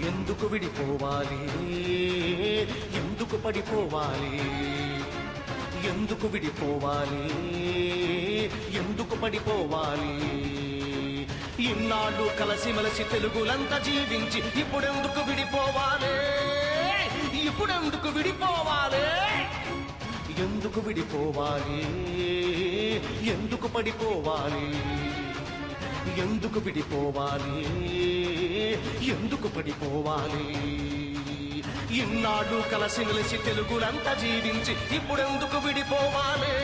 ఎందుకు విడిపోవాలి, ఎందుకు పడిపోవాలి, ఎందుకు విడిపోవాలి, ఎందుకు పడిపోవాలి. ఇన్నాళ్ళు కలసిమెలసి తెలుగులంతా జీవించి ఇప్పుడెందుకు విడిపోవాలి, ఇప్పుడెందుకు విడిపోవాలి, ఎందుకు విడిపోవాలి, ఎందుకు పడిపోవాలి, ఎందుకు విడిపోవాలి, ఎందుకు పడిపోవాలి. ఇన్నాళ్ళు కలసిమెలిసి తెలుగులంతా జీవించి ఇప్పుడెందుకు విడిపోవాలి,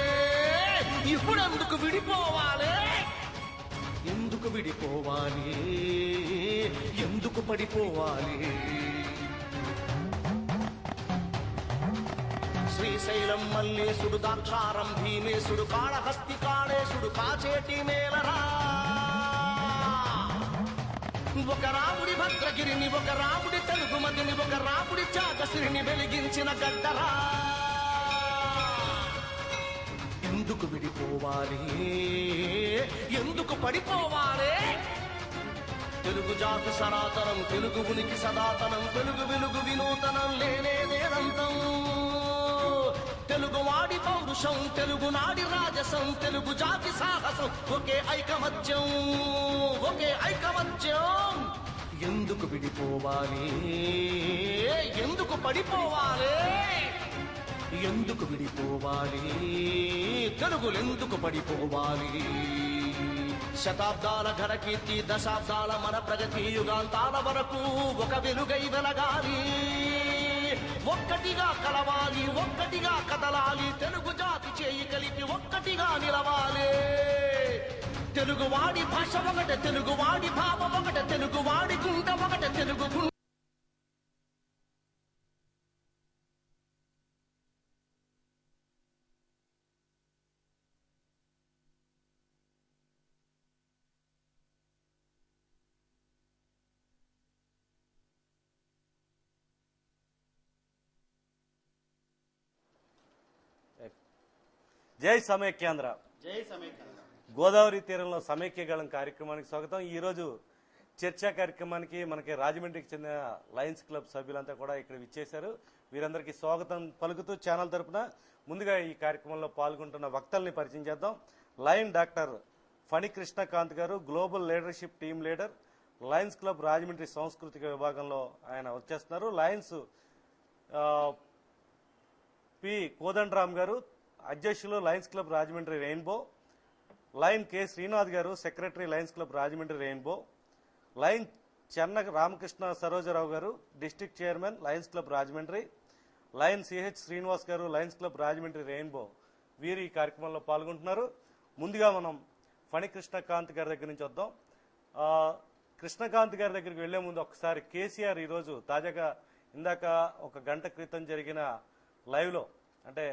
ఇప్పుడెందుకు విడిపోవాలి, ఎందుకు విడిపోవాలి, ఎందుకు పడిపోవాలి. శ్రీశైలం మల్లేశుడు, దాక్షారం భీమేశుడు, కాళహస్తి కాళేశుడు, కాచేటి మేలరా. ఒక రాముడి భద్రగిరిని, ఒక రాముడి తెలుగుమదిని, ఒక రాముడి చాకసిరిని వెలిగించిన గడ్డరా. ఎందుకు విడిపోవాలి, ఎందుకు పడిపోవాలి. తెలుగు జాతి సనాతనం, తెలుగు ఉనికి సనాతనం, తెలుగు వెలుగు వినూతనం, లేనేదంతం. తెలుగు వాడి పౌరుషం, తెలుగు నాడి రాజసం, తెలుగు జాతి సాహసం, ఒకే ఐకమత్యం, ఒకే ఐకమత్యం. ఎందుకు విడిపోవాలి, ఎందుకు పడిపోవాలి, ఎందుకు విడిపోవాలి, తెలుగులెందుకు పడిపోవాలి. శతాబ్దాల ఘనకీర్తి, దశాబ్దాల మన ప్రగతి, యుగాంతాల వరకు ఒక వెలుగై వెలగాలి. ఒక్కటిగా కలవాలి, ఒక్కటిగా కదలాలి, తెలుగు జాతి చేయి కలిపి ఒక్కటిగా నిలవాలి. తెలుగువాడి భాష ఒకటే, తెలుగువాడి భావం ఒకటే, తెలుగువాడి గుండె ఒకటే, తెలుగు గుండె. జై సమైక్యాంధ్ర, జై సమైక్యాంధ్ర. గోదావరి తీరంలో సమైక్యగళం కార్యక్రమానికి స్వాగతం. ఈ రోజు చర్చా కార్యక్రమానికి మనకి రాజమండ్రికి చెందిన లయన్స్ క్లబ్ సభ్యులంతా కూడా ఇక్కడ విచ్చేశారు. వీరందరికీ స్వాగతం పలుకుతూ ఛానల్ తరపున ముందుగా ఈ కార్యక్రమంలో పాల్గొంటున్న వక్తల్ని పరిచయం చేద్దాం. లయన్ డాక్టర్ ఫణి కృష్ణకాంత్ గారు, global leadership team leader, Lions club Rajahmundry సాంస్కృతిక విభాగంలో ఆయన వచ్చేస్తున్నారు. లయన్స్ పి కోదండరామ్ గారు, అధ్యక్షులు Lions club Rajahmundry rainbow. Lion K Srinath గారు, secretary Lions club Rajahmundry rainbow. Lion Chenna Ramakrishna Sarojarao గారు, district chairman Lions club Rajahmundry. Lion CH Srinivas గారు, లయన్స్ క్లబ్ రాజమండ్రి రెయిన్బో. వీరు ఈ కార్యక్రమంలో పాల్గొంటున్నారు. ముందుగా మనం ఫణి కృష్ణకాంత్ గారి దగ్గర నుంచి వద్దాం. కృష్ణకాంత్ గారి దగ్గరికి వెళ్లే ముందు ఒకసారి కేసీఆర్ ఈరోజు తాజాగా ఇందాక ఒక గంట క్రితం జరిగిన లైవ్లో, అంటే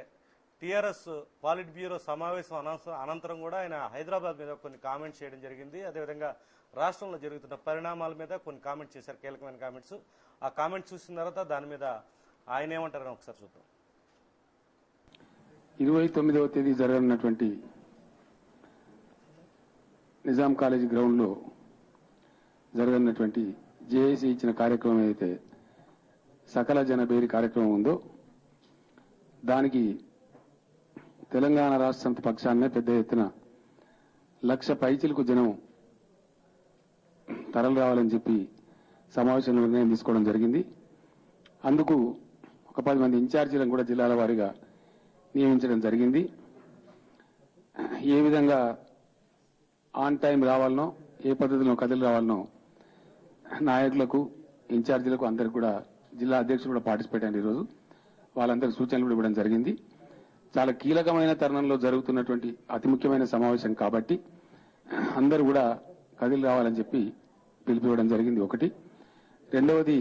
టీఆర్ఎస్ పాలిట్ బ్యూరో సమావేశం అనంతరం కూడా ఆయన హైదరాబాద్ మీద కొన్ని కామెంట్స్ చేయడం జరిగింది. అదేవిధంగా రాష్ట్రంలో జరుగుతున్న పరిణామాల మీద కొన్ని కామెంట్స్ చేశారు, కీలకమైన కామెంట్స్. ఆ కామెంట్స్ చూసిన తర్వాత దాని మీద ఆయన ఏమంటారని ఒకసారి చూద్దాం. 29వ తేదీ జరగనున్నటువంటి నిజాం కాలేజీ గ్రౌండ్ లో జరగనున్నటువంటి జేఏసీ ఇచ్చిన కార్యక్రమం ఏదైతే సకల జనబేరి కార్యక్రమం ఉందో, దానికి తెలంగాణ రాష్ట్ర సమితి పక్షాన్నే పెద్ద ఎత్తున 1,00,000 పైచిలకు జనం తరలి రావాలని చెప్పి సమావేశంలో నిర్ణయం తీసుకోవడం జరిగింది. అందుకు ఒక 10 మంది ఇన్ఛార్జీలను కూడా జిల్లాల వారీగా నియమించడం జరిగింది. ఏ విధంగా ఆన్ టైం రావాలనో, ఏ పద్ధతిలో కదిలి రావాలనో నాయకులకు, ఇన్ఛార్జీలకు అందరికి కూడా జిల్లా అధ్యక్షులు కూడా పార్టిసిపేట్ అయ్యారు. ఈరోజు వాళ్ళందరికీ సూచనలు కూడా ఇవ్వడం జరిగింది. చాలా కీలకమైన తరుణంలో జరుగుతున్నటువంటి అతి ముఖ్యమైన సమావేశం కాబట్టి అందరూ కూడా కదిలి రావాలని చెప్పి పిలిపివ్వడం జరిగింది. ఒకటి. రెండవది,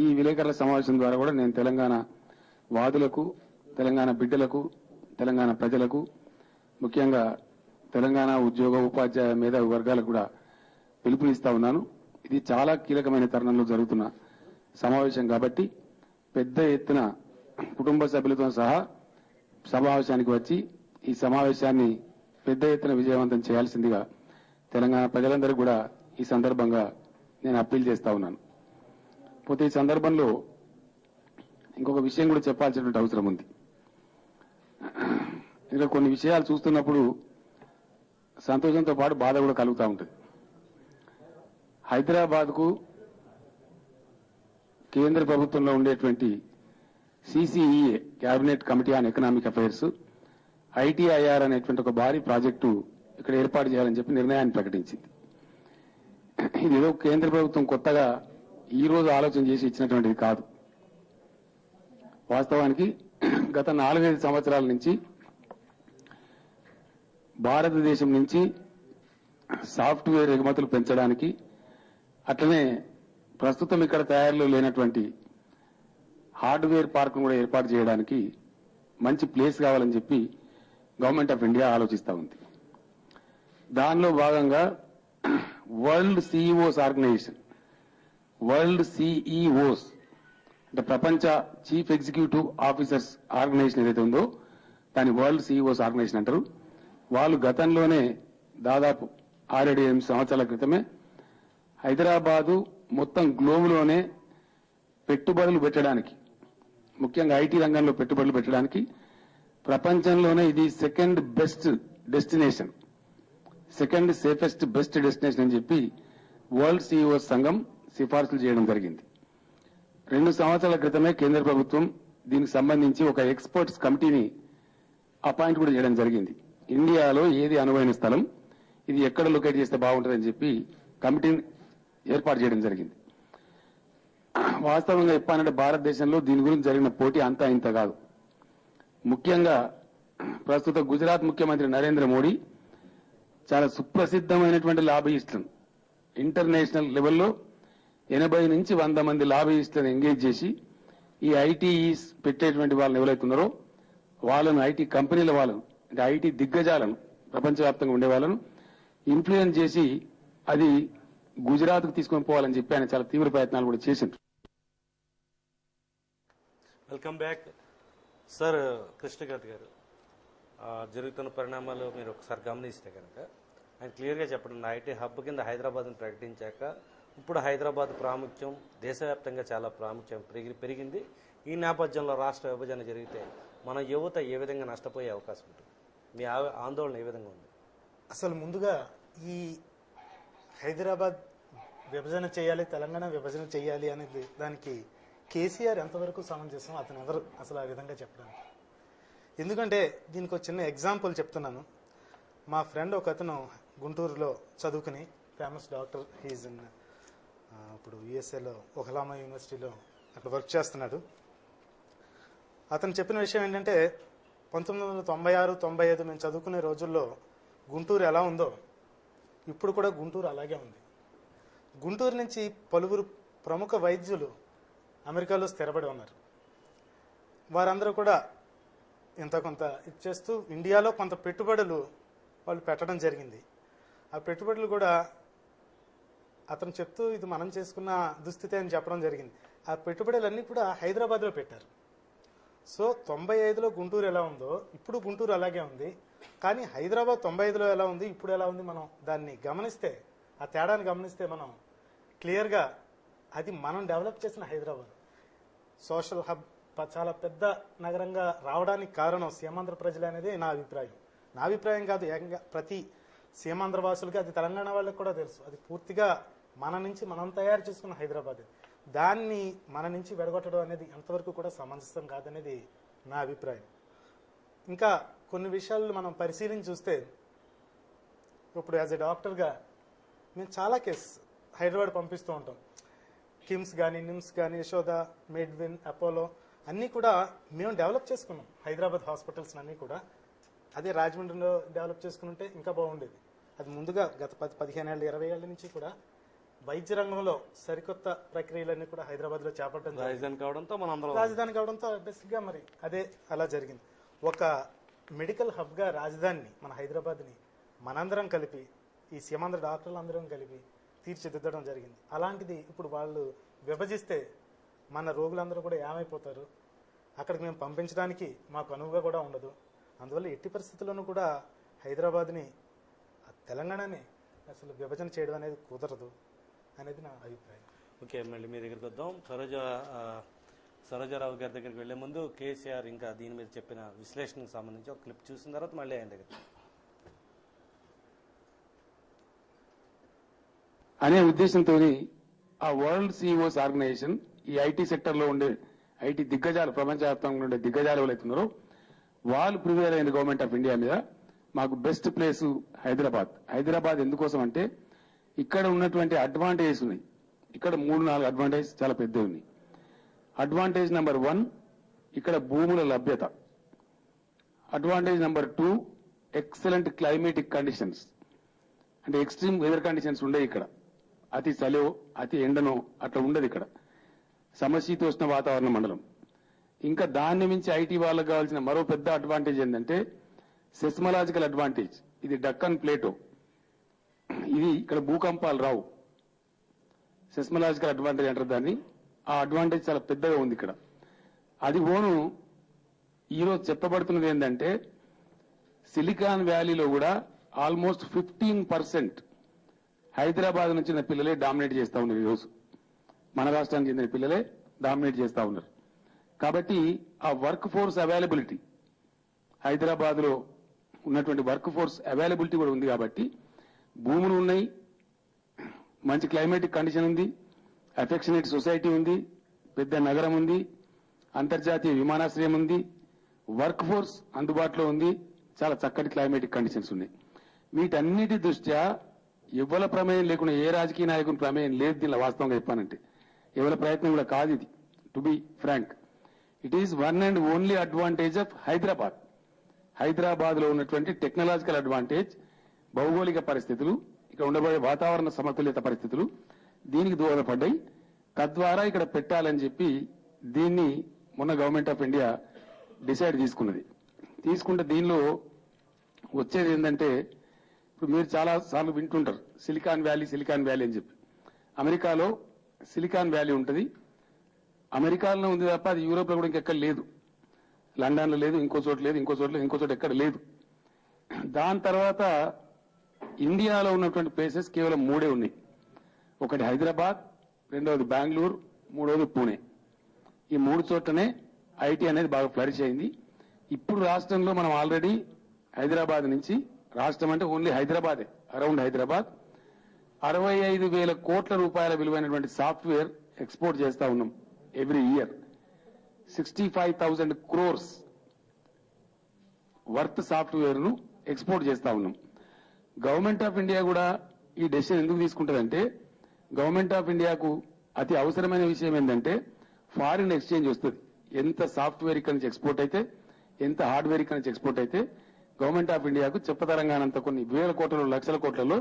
ఈ విలేకరుల సమావేశం ద్వారా కూడా నేను తెలంగాణ వాదులకు, తెలంగాణ బిడ్డలకు, తెలంగాణ ప్రజలకు, ముఖ్యంగా తెలంగాణ ఉద్యోగ ఉపాధ్యాయ మేధావి వర్గాలకు కూడా పిలుపునిస్తా ఉన్నాను. ఇది చాలా కీలకమైన తరుణంలో జరుగుతున్న సమావేశం కాబట్టి పెద్ద ఎత్తున కుటుంబ సభ్యులతో సహా సమావేశానికి వచ్చి ఈ సమావేశాన్ని పెద్ద ఎత్తున విజయవంతం చేయాల్సిందిగా తెలంగాణ ప్రజలందరూ కూడా ఈ సందర్భంగా నేను అప్పీల్ చేస్తా ఉన్నాను. పోతే ఈ సందర్భంలో ఇంకొక విషయం కూడా చెప్పాల్సినటువంటి అవసరం ఉంది. ఇంకా కొన్ని విషయాలు చూస్తున్నప్పుడు సంతోషంతో పాటు బాధ కూడా కలుగుతూ ఉంటుంది. హైదరాబాద్కు కేంద్ర ప్రభుత్వంలో ఉండేటువంటి CCEA cabinet committee on economic affairs ITIR అనేటువంటి ఒక భారీ ప్రాజెక్టు ఇక్కడ ఏర్పాటు చేయాలని చెప్పి నిర్ణయాన్ని ప్రకటించింది. ఇది ఏదో కేంద్ర ప్రభుత్వం కొత్తగా ఈ రోజు ఆలోచన చేసి ఇచ్చినటువంటిది కాదు. వాస్తవానికి గత 4-5 సంవత్సరాల నుంచి భారతదేశం నుంచి సాఫ్ట్వేర్ ఎగుమతులు పెంచడానికి, అట్లనే ప్రస్తుతం ఇక్కడ తయారీలో లేనటువంటి హార్డ్వేర్ పార్క్ కూడా ఏర్పాటు చేయడానికి మంచి ప్లేస్ కావాలని చెప్పి గవర్నమెంట్ ఆఫ్ ఇండియా ఆలోచిస్తూ ఉంది. దానిలో భాగంగా world CEOs organization, world CEOs అంటే ప్రపంచ చీఫ్ ఎగ్జిక్యూటివ్ ఆఫీసర్స్ ఆర్గనైజేషన్ ఏదైతే ఉందో దాన్ని వరల్డ్ సిఇఓస్ ఆర్గనైజేషన్ అంటారు. వాళ్ళు గతంలోనే దాదాపు 6-8 సంవత్సరాల క్రితమే హైదరాబాదు మొత్తం గ్లోబులోనే పెట్టుబడులు పెట్టడానికి, ముఖ్యంగా ఐటీ రంగంలో పెట్టుబడులు పెట్టడానికి ప్రపంచంలోనే ఇది second best destination, second safest best destination అని చెప్పి వరల్డ్ సిఇఓస్ సంఘం సిఫార్సులు చేయడం జరిగింది. 2 సంవత్సరాల క్రితమే కేంద్ర ప్రభుత్వం దీనికి సంబంధించి ఒక ఎక్స్పర్ట్స్ కమిటీని అపాయింట్ కూడా చేయడం జరిగింది. ఇండియాలో ఏది అనువైన స్థలం, ఇది ఎక్కడ లొకేట్ చేస్తే బాగుంటుందని చెప్పి కమిటీని ఏర్పాటు చేయడం జరిగింది. వాస్తవంగా చెప్పాలంటే భారతదేశంలో దీని గురించి జరిగిన పోటీ అంతా ఇంత కాదు. ముఖ్యంగా ప్రస్తుత గుజరాత్ ముఖ్యమంత్రి నరేంద్ర మోడీ చాలా సుప్రసిద్ధమైనటువంటి లాబీయిస్టులను ఇంటర్నేషనల్ లెవెల్లో 80 నుంచి 100 మంది లాబీయిస్టులను ఎంగేజ్ చేసి ఈ ఐటీఈస్ పెట్టేటువంటి వాళ్ళని ఎవరైతే ఉన్నారో వాళ్ళను, ఐటీ కంపెనీల వాళ్ళను, అంటే ఐటీ దిగ్గజాలను, ప్రపంచవ్యాప్తంగా ఉండే వాళ్ళను ఇన్ఫ్లుయెన్స్ చేసి అది గుజరాత్కు తీసుకొని పోవాలని చెప్పి ఆయన చాలా తీవ్ర ప్రయత్నాలు కూడా చేసిండ్రు. Welcome back sir. కృష్ణకాంత్ గారు, జరుగుతున్న పరిణామాలు మీరు ఒకసారి గమనిస్తే కనుక ఆయన క్లియర్గా చెప్పడం, ఐటీ హబ్ కింద హైదరాబాద్ను ప్రకటించాక ఇప్పుడు హైదరాబాద్ ప్రాముఖ్యం దేశవ్యాప్తంగా చాలా ప్రాముఖ్యం పెరిగింది. ఈ నేపథ్యంలో రాష్ట్ర విభజన జరిగితే మన యువత ఏ విధంగా నష్టపోయే అవకాశం ఉంటుంది? మీ ఆందోళన ఏ విధంగా ఉంది? అసలు ముందుగా ఈ హైదరాబాద్ విభజన చేయాలి, తెలంగాణ విభజన చేయాలి అనేది దానికి కేసీఆర్ ఎంతవరకు సమంజసం, అతను ఎవరు అసలు ఆ విధంగా చెప్పడానికి? ఎందుకంటే దీనికి ఒక చిన్న ఎగ్జాంపుల్ చెప్తున్నాను. మా ఫ్రెండ్ ఒక అతను గుంటూరులో చదువుకుని ఫేమస్ డాక్టర్, హీజ్ ఇన్ ఇప్పుడు యుఎస్ఏలో ఒక్లామా యూనివర్సిటీలో అక్కడ వర్క్ చేస్తున్నాడు. అతను చెప్పిన విషయం ఏంటంటే 1996-95 మేము చదువుకునే రోజుల్లో గుంటూరు ఎలా ఉందో ఇప్పుడు కూడా గుంటూరు అలాగే ఉంది. గుంటూరు నుంచి పలువురు ప్రముఖ వైద్యులు అమెరికాలో స్థిరపడి ఉన్నారు. వారందరూ కూడా ఇంత కొంత ఇచ్చేస్తూ ఇండియాలో కొంత పెట్టుబడులు వాళ్ళు పెట్టడం జరిగింది. ఆ పెట్టుబడులు కూడా అతను చెప్తూ ఇది మనం చేసుకున్న దుస్థితి అని చెప్పడం జరిగింది. ఆ పెట్టుబడులన్నీ కూడా హైదరాబాద్లో పెట్టారు. సో 95లో గుంటూరు ఎలా ఉందో ఇప్పుడు గుంటూరు అలాగే ఉంది. కానీ హైదరాబాద్ 95లో ఎలా ఉంది, ఇప్పుడు ఎలా ఉంది, మనం దాన్ని గమనిస్తే, ఆ తేడాన్ని గమనిస్తే మనం క్లియర్గా అది మనం డెవలప్ చేసిన హైదరాబాద్ సోషల్ హబ్ చాలా పెద్ద నగరంగా రావడానికి కారణం సీమాంధ్ర ప్రజలు అనేది నా అభిప్రాయం. నా అభిప్రాయం కాదు, ఏకంగా ప్రతి సీమాంధ్ర వాసులకి, అది తెలంగాణ వాళ్ళకి కూడా తెలుసు. అది పూర్తిగా మన నుంచి మనం తయారు చేసుకున్న హైదరాబాద్. దాన్ని మన నుంచి వెడగొట్టడం అనేది ఎంతవరకు కూడా సమంజసం కాదనేది నా అభిప్రాయం. ఇంకా కొన్ని విషయాలు మనం పరిశీలించి చూస్తే, ఇప్పుడు యాజ్ ఎ డాక్టర్గా మేము చాలా కేసు హైదరాబాద్ పంపిస్తూ ఉంటాం. కిమ్స్ కానీ, నిమ్స్ కానీ, యశోద, మెడ్విన్, అపోలో అన్నీ కూడా మేము డెవలప్ చేసుకున్నాం. హైదరాబాద్ హాస్పిటల్స్ అన్నీ కూడా అదే రాజమండ్రిలో డెవలప్ చేసుకుంటే ఇంకా బాగుండేది. అది ముందుగా గత 15 ఏళ్ళు 20 ఏళ్ల నుంచి కూడా వైద్య రంగంలో సరికొత్త ప్రక్రియలన్నీ కూడా హైదరాబాద్లో చేపట్టడం, రాజధాని కావడంతో బేసిక్గా మరి అదే అలా జరిగింది. ఒక మెడికల్ హబ్గా రాజధానిని, మన హైదరాబాద్ని మనందరం కలిపి, ఈ సీమాంధ్ర డాక్టర్లు అందరం కలిపి తీర్చిదిద్దడం జరిగింది. అలాంటిది ఇప్పుడు వాళ్ళు విభజిస్తే మన రోగులందరూ కూడా ఏమైపోతారు? అక్కడికి మేము పంపించడానికి మాకు అనువుగా కూడా ఉండదు. అందువల్ల ఎట్టి పరిస్థితుల్లోనూ కూడా హైదరాబాద్ని, తెలంగాణని అసలు విభజన చేయడం అనేది కుదరదు అనేది నా అభిప్రాయం. ఓకే, మళ్ళీ మీ దగ్గరికి వద్దాం. సరోజారావు గారి దగ్గరికి వెళ్లే ముందు కేసీఆర్ ఇంకా దీని మీద చెప్పిన విశ్లేషణకు సంబంధించి ఒక క్లిప్ చూసిన తర్వాత మళ్ళీ ఆయన దగ్గర అనే ఉద్దేశంతో ఆ వరల్డ్ సిఇఓస్ ఆర్గనైజేషన్ ఈ ఐటీ సెక్టర్ లో ఉండే ఐటీ దిగ్గజాలు, ప్రపంచవ్యాప్తంగా ఉండే దిగ్గజాలు ఎవరైతున్నారో వాళ్ళు ప్రివేర్ అయిన గవర్నమెంట్ ఆఫ్ ఇండియా మీద మాకు బెస్ట్ ప్లేస్ హైదరాబాద్ ఎందుకోసం అంటే ఇక్కడ ఉన్నటువంటి అడ్వాంటేజెస్ ఉన్నాయి. ఇక్కడ 3-4 అడ్వాంటేజ్ చాలా పెద్దవి ఉన్నాయి. అడ్వాంటేజ్ నెంబర్ 1 ఇక్కడ భూముల లభ్యత. Advantage number 2 excellent climatic conditions, అంటే ఎక్స్ట్రీమ్ వెదర్ కండిషన్స్ ఉండే ఇక్కడ. అతి చలో అతి ఎండనో అట్లా ఉండదు ఇక్కడ. సమశీతోష్ణ వాతావరణ మండలం. ఇంకా దాన్ని మించి ఐటీ వాళ్ళకి కావాల్సిన మరో పెద్ద అడ్వాంటేజ్ ఏంటంటే సెస్మలాజికల్ అడ్వాంటేజ్. ఇది డక్కన్ ప్లేటో, ఇది ఇక్కడ భూకంపాలు రావు. సెస్మలాజికల్ అడ్వాంటేజ్ అంటారు దాన్ని. ఆ అడ్వాంటేజ్ చాలా పెద్దగా ఉంది ఇక్కడ. అది పోను ఈరోజు చెప్పబడుతున్నది ఏంటంటే సిలికాన్ వ్యాలీలో కూడా ఆల్మోస్ట్ 15% హైదరాబాద్ నుంచి పిల్లలే డామినేట్ చేస్తా ఉన్నారు. ఈరోజు మన రాష్ట్రానికి చెందిన పిల్లలే డామినేట్ చేస్తా ఉన్నారు. కాబట్టి ఆ వర్క్ ఫోర్స్ అవైలబిలిటీ, హైదరాబాద్ లో ఉన్నటువంటి వర్క్ ఫోర్స్ అవైలబిలిటీ కూడా ఉంది. కాబట్టి భూములు ఉన్నాయి, మంచి క్లైమేటిక్ కండిషన్ ఉంది, అఫెక్షనేట్ సొసైటీ ఉంది, పెద్ద నగరం ఉంది, అంతర్జాతీయ విమానాశ్రయం ఉంది, వర్క్ ఫోర్స్ అందుబాటులో ఉంది, చాలా చక్కటి క్లైమేటిక్ కండిషన్స్ ఉన్నాయి. వీటన్నిటి దృష్ట్యా ఎవరి ప్రమేయం లేకుండా, ఏ రాజకీయ నాయకుని ప్రమేయం లేదు దీనిలో. వాస్తవంగా చెప్పానంటే ఎవరి ప్రయత్నం కూడా కాదు ఇది. To be frank, it is one and only advantage of Hyderabad. Hyderabad లో ఉన్నటువంటి టెక్నాలజికల్ అడ్వాంటేజ్, భౌగోళిక పరిస్థితులు, ఇక్కడ ఉండబోయే వాతావరణ సమతుల్యత పరిస్థితులు దీనికి దోహదపడ్డాయి. తద్వారా ఇక్కడ పెట్టాలని చెప్పి దీన్ని మొన్న గవర్నమెంట్ ఆఫ్ ఇండియా డిసైడ్ తీసుకుంటే దీనిలో వచ్చేది ఏంటంటే, ఇప్పుడు మీరు చాలా సార్లు వింటుంటారు సిలికాన్ వ్యాలీ అని చెప్పి. అమెరికాలో సిలికాన్ వ్యాలీ ఉంటుంది. అమెరికాలో ఉంది తప్ప అది యూరోప్ లో కూడా ఇంకెక్కడ లేదు. లండన్ లో లేదు, ఇంకో చోట లేదు, ఇంకో చోట ఎక్కడ లేదు. దాని తర్వాత ఇండియాలో ఉన్నటువంటి ప్లేసెస్ కేవలం 3 ఉన్నాయి. ఒకటి హైదరాబాద్, రెండవది బెంగళూరు, మూడవది పూణే. ఈ 3 చోట్లనే ఐటీ అనేది బాగా ఫ్లరిష్ అయింది. ఇప్పుడు రాష్ట్రంలో మనం ఆల్రెడీ హైదరాబాద్ నుంచి, రాష్ట్రం అంటే ఓన్లీ హైదరాబాదే, అరౌండ్ హైదరాబాద్ 65,000 కోట్ల రూపాయల విలువైనటువంటి సాఫ్ట్వేర్ ఎక్స్పోర్ట్ చేస్తా ఉన్నాం. Every year 65,000 crores worth software ను ఎక్స్పోర్ట్ చేస్తా ఉన్నాం. గవర్నమెంట్ ఆఫ్ ఇండియా కూడా ఈ డెసిషన్ ఎందుకు తీసుకుంటుందంటే, గవర్నమెంట్ ఆఫ్ ఇండియాకు అతి అవసరమైన విషయం ఏంటంటే ఫారిన్ ఎక్స్చేంజ్ వస్తుంది. ఎంత సాఫ్ట్వేర్ ఇక్కడ నుంచి ఎక్స్పోర్ట్ అయితే, ఎంత హార్డ్వేర్ ఇక్కడ నుంచి ఎక్స్పోర్ట్ అయితే గవర్నమెంట్ ఆఫ్ ఇండియాకు చెప్పతరంగానంత కొన్ని వేల కోట్లలో, లక్షల కోట్లలో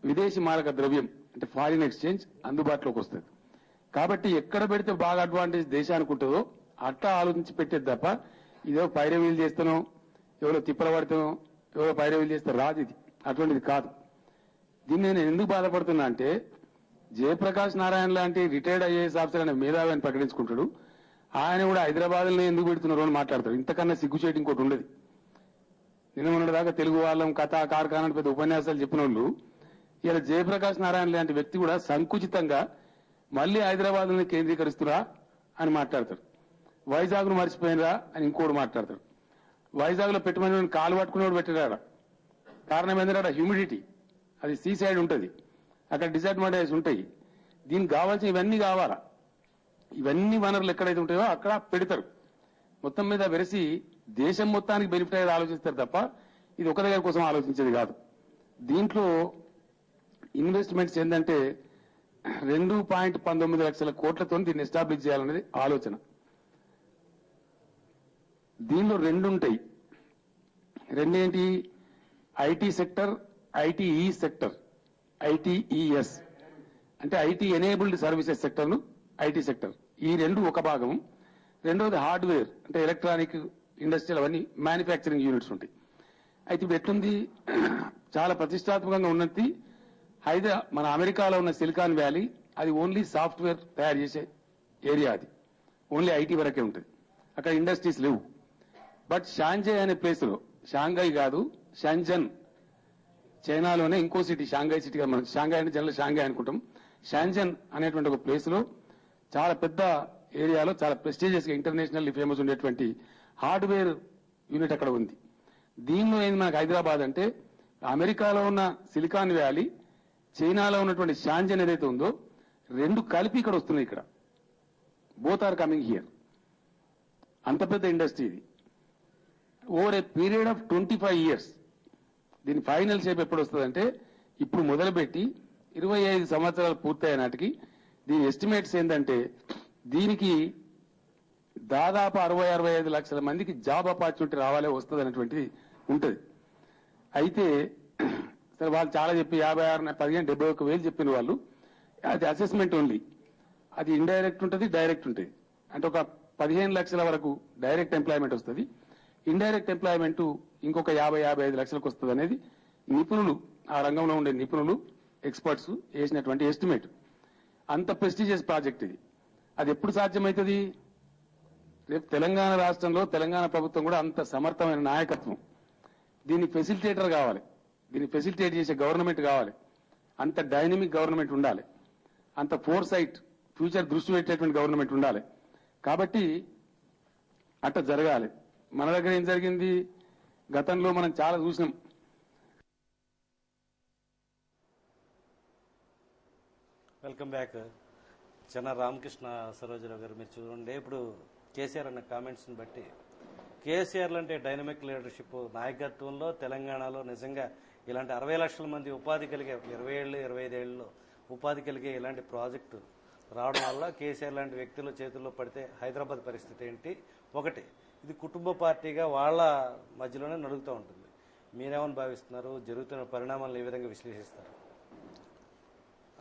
విదేశీ మారక ద్రవ్యం అంటే ఫారిన్ ఎక్స్చేంజ్ అందుబాటులోకి వస్తుంది. కాబట్టి ఎక్కడ పెడితే బాగా అడ్వాంటేజ్ దేశానికి ఉంటుందో అట్లా ఆలోచించి పెట్టేది తప్ప ఇదో పైరవీలు చేస్తానో, ఎవరో తిప్పల పడతానో, ఎవరో పైరవీలు చేస్తే రాదు. ఇది అటువంటిది కాదు. దీన్ని నేను ఎందుకు బాధపడుతున్నా అంటే, జయప్రకాష్ నారాయణ లాంటి రిటైర్డ్ ఐఏఎస్ ఆఫీసర్ అనే మేధావి అని ప్రకటించుకుంటాడు. ఆయన కూడా హైదరాబాద్ లో ఎందుకు పెడుతున్నారు అని మాట్లాడతారు. ఇంతకన్నా సిగ్గుచేయడం ఇంకోటి ఉండదు. నిన్న మొన్నటి దాకా తెలుగు వాళ్ళం కథ కార్ఖానా పెద్ద ఉపన్యాసాలు చెప్పిన వాళ్ళు ఇలా జయప్రకాష్ నారాయణ లాంటి వ్యక్తి కూడా సంకుచితంగా మళ్లీ హైదరాబాద్ లో కేంద్రీకరిస్తురా అని మాట్లాడతారు. వైజాగ్ ను మర్చిపోయినరా అని ఇంకోటి మాట్లాడతారు. వైజాగ్ లో పెట్టమని కాలు పట్టుకునేవాడు పెట్టారా? కారణం ఏంటంటే హ్యూమిడిటీ, అది సీ సైడ్ ఉంటుంది, అక్కడ డిసడ్వాంటేజెస్ ఉంటాయి. దీనికి కావాల్సిన ఇవన్నీ కావాలా, ఇవన్నీ వనరులు ఎక్కడైతే ఉంటాయో అక్కడ పెడతారు. మొత్తం మీద వెరసి దేశం మొత్తానికి బెనిఫిట్ అయ్యేది ఆలోచిస్తారు తప్ప ఇది ఒక దగ్గర కోసం ఆలోచించేది కాదు. దీంట్లో ఇన్వెస్ట్మెంట్స్ ఏంటంటే 2.19 లక్షల కోట్లతో దీన్ని ఎస్టాబ్లిష్ చేయాలనేది ఆలోచన. దీనిలో 2 ఉంటాయి. 2 ఏంటి? IT sector, ITE sector, ITES అంటే ఐటీ ఎనేబుల్డ్ సర్వీసెస్ సెక్టర్ ను ఐటీ సెక్టర్. ఈ 2 ఒక భాగం. రెండవది హార్డ్వేర్ అంటే ఎలక్ట్రానిక్, ఇండస్ట్రియల్, అవన్నీ మ్యానుఫ్యాక్చరింగ్ యూనిట్స్ ఉంటాయి. అయితే ఇప్పుడు ఎట్లుంది, చాలా ప్రతిష్టాత్మకంగా ఉన్నది మన అమెరికాలో ఉన్న సిలికాన్ వ్యాలీ. అది ఓన్లీ సాఫ్ట్వేర్ తయారు చేసే ఏరియా, అది ఓన్లీ ఐటీ వరకే ఉంటుంది. అక్కడ ఇండస్ట్రీస్ లేవు. బట్ షాంఘై అనే ప్లేస్ లో, షాంఘై కాదు షెంజన్, చైనాలోనే ఇంకో సిటీ షాంఘై సిటీ. మనం షాంఘై అంటే జనరల్ షాంఘై అనుకుంటాం. షాంజన్ అనేటువంటి ఒక ప్లేస్ లో చాలా పెద్ద ఏరియాలో చాలా ప్రెస్టీజియస్ గా ఇంటర్నేషనల్ ఫేమస్ ఉండేటువంటి హార్డ్వేర్ యూనిట్ అక్కడ ఉంది. దీనిలో ఏంది మనకు హైదరాబాద్ అంటే అమెరికాలో ఉన్న సిలికాన్ వ్యాలీ, చైనాలో ఉన్నటువంటి షాంజన్ ఏదైతే ఉందో రెండు కలిపి ఇక్కడ వస్తున్నాయి. ఇక్కడ బోత్ ఆర్ కమింగ్ హియర్. అంత పెద్ద ఇండస్ట్రీ ఇది. Over a period of 25 years. దీని ఫైనల్ షేప్ ఎప్పుడు వస్తుందంటే ఇప్పుడు మొదలుపెట్టి 25 సంవత్సరాలు పూర్తయ్యే నాటికి దీని ఎస్టిమేట్స్ ఏంటంటే దీనికి దాదాపు 60-65 లక్షల మందికి జాబ్ ఆపర్చునిటీ రావాలే వస్తుంది అనేటువంటిది ఉంటుంది. అయితే సరే వాళ్ళు చాలా చెప్పి 56, 15, 71,000 చెప్పిన వాళ్ళు అది అసెస్మెంట్ ఓన్లీ. అది ఇండైరెక్ట్ ఉంటుంది, డైరెక్ట్ ఉంటుంది. అంటే ఒక 15 లక్షల వరకు డైరెక్ట్ ఎంప్లాయ్మెంట్ వస్తుంది. ఇండైరెక్ట్ ఎంప్లాయ్మెంట్ ఇంకొక 50-55 లక్షలకు వస్తుంది అనేది నిపుణులు, ఆ రంగంలో ఉండే నిపుణులు, ఎక్స్పర్ట్స్ వేసినటువంటి ఎస్టిమేట్. అంత ప్రెస్టీజియస్ ప్రాజెక్ట్ ఇది. అది ఎప్పుడు సాధ్యమవుతుంది? రేపు తెలంగాణ రాష్ట్రంలో తెలంగాణ ప్రభుత్వం కూడా అంత సమర్థమైన నాయకత్వం, దీన్ని ఫెసిలిటేటర్ కావాలి, దీన్ని ఫెసిలిటేట్ చేసే గవర్నమెంట్ కావాలి, అంత డైనమిక్ గవర్నమెంట్ ఉండాలి, అంత ఫోర్ సైట్ ఫ్యూచర్ దృష్టి పెట్టేటువంటి గవర్నమెంట్ ఉండాలి. కాబట్టి అట్లా జరగాలి. మన దగ్గర ఏం జరిగింది గతంలో మనం చాలా చూసినాం. Welcome back. చెన్న రామకృష్ణ సరోజరావు గారు, మీరు చూడండి ఇప్పుడు కేసీఆర్ అన్న కామెంట్స్ని బట్టి కేసీఆర్ అంటే డైనమిక్ లీడర్షిప్ నాయకత్వంలో తెలంగాణలో నిజంగా ఇలాంటి 60 లక్షల మంది ఉపాధి కలిగే 20 ఏళ్ళు 25 ఏళ్ళలో ఉపాధి కలిగే ఇలాంటి ప్రాజెక్టు రావడం వల్ల కేసీఆర్ లాంటి వ్యక్తుల చేతుల్లో పడితే హైదరాబాద్ పరిస్థితి ఏంటి? ఒకటి, ఇది కుటుంబ పార్టీగా వాళ్ళ మధ్యలోనే నడుగుతూ ఉంటుంది. మీరేమని భావిస్తున్నారు? జరుగుతున్న పరిణామాలను ఏ విధంగా విశ్లేషిస్తారు?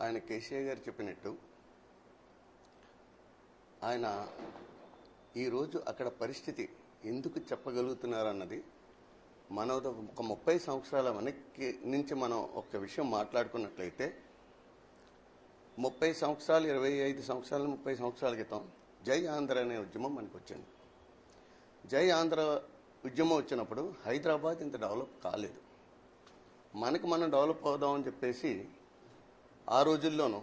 ఆయన కేసీఆర్ గారు చెప్పినట్టు ఆయన ఈరోజు అక్కడ పరిస్థితి ఎందుకు చెప్పగలుగుతున్నారన్నది మనం ఒక 30 సంవత్సరాల వెనక్కి నుంచి మనం ఒక విషయం మాట్లాడుకున్నట్లయితే 30 సంవత్సరాలు 25 సంవత్సరాలు 30 సంవత్సరాల క్రితం జై ఆంధ్ర అనే ఉద్యమం మనకు వచ్చింది. జై ఆంధ్ర ఉద్యమం వచ్చినప్పుడు హైదరాబాద్ ఇంత డెవలప్ కాలేదు. మనకు మనం డెవలప్ అవుదామని చెప్పేసి ఆ రోజుల్లోనూ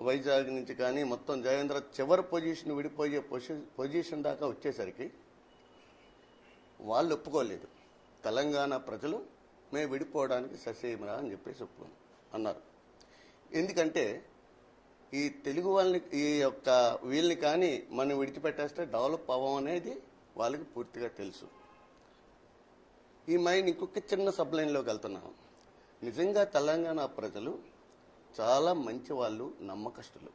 వైజాగ్ నుంచి కానీ మొత్తం జయేంద్ర చివరి పొజిషన్ విడిపోయే పొజిషన్ దాకా వచ్చేసరికి వాళ్ళు ఒప్పుకోలేదు. తెలంగాణ ప్రజలు మేము విడిపోవడానికి ససేమరా అని చెప్పేసి అన్నారు. ఎందుకంటే ఈ తెలుగు వాళ్ళని ఈ యొక్క వీళ్ళని కానీ మనం విడిచిపెట్టేస్తే డెవలప్ అవ్వం అనేది వాళ్ళకి పూర్తిగా తెలుసు. ఈ మైండ్ ఇంకొక చిన్న సబ్లైన్లోకి వెళ్తున్నాం. నిజంగా తెలంగాణ ప్రజలు చాలా మంచి వాళ్ళు, నమ్మకస్తులు.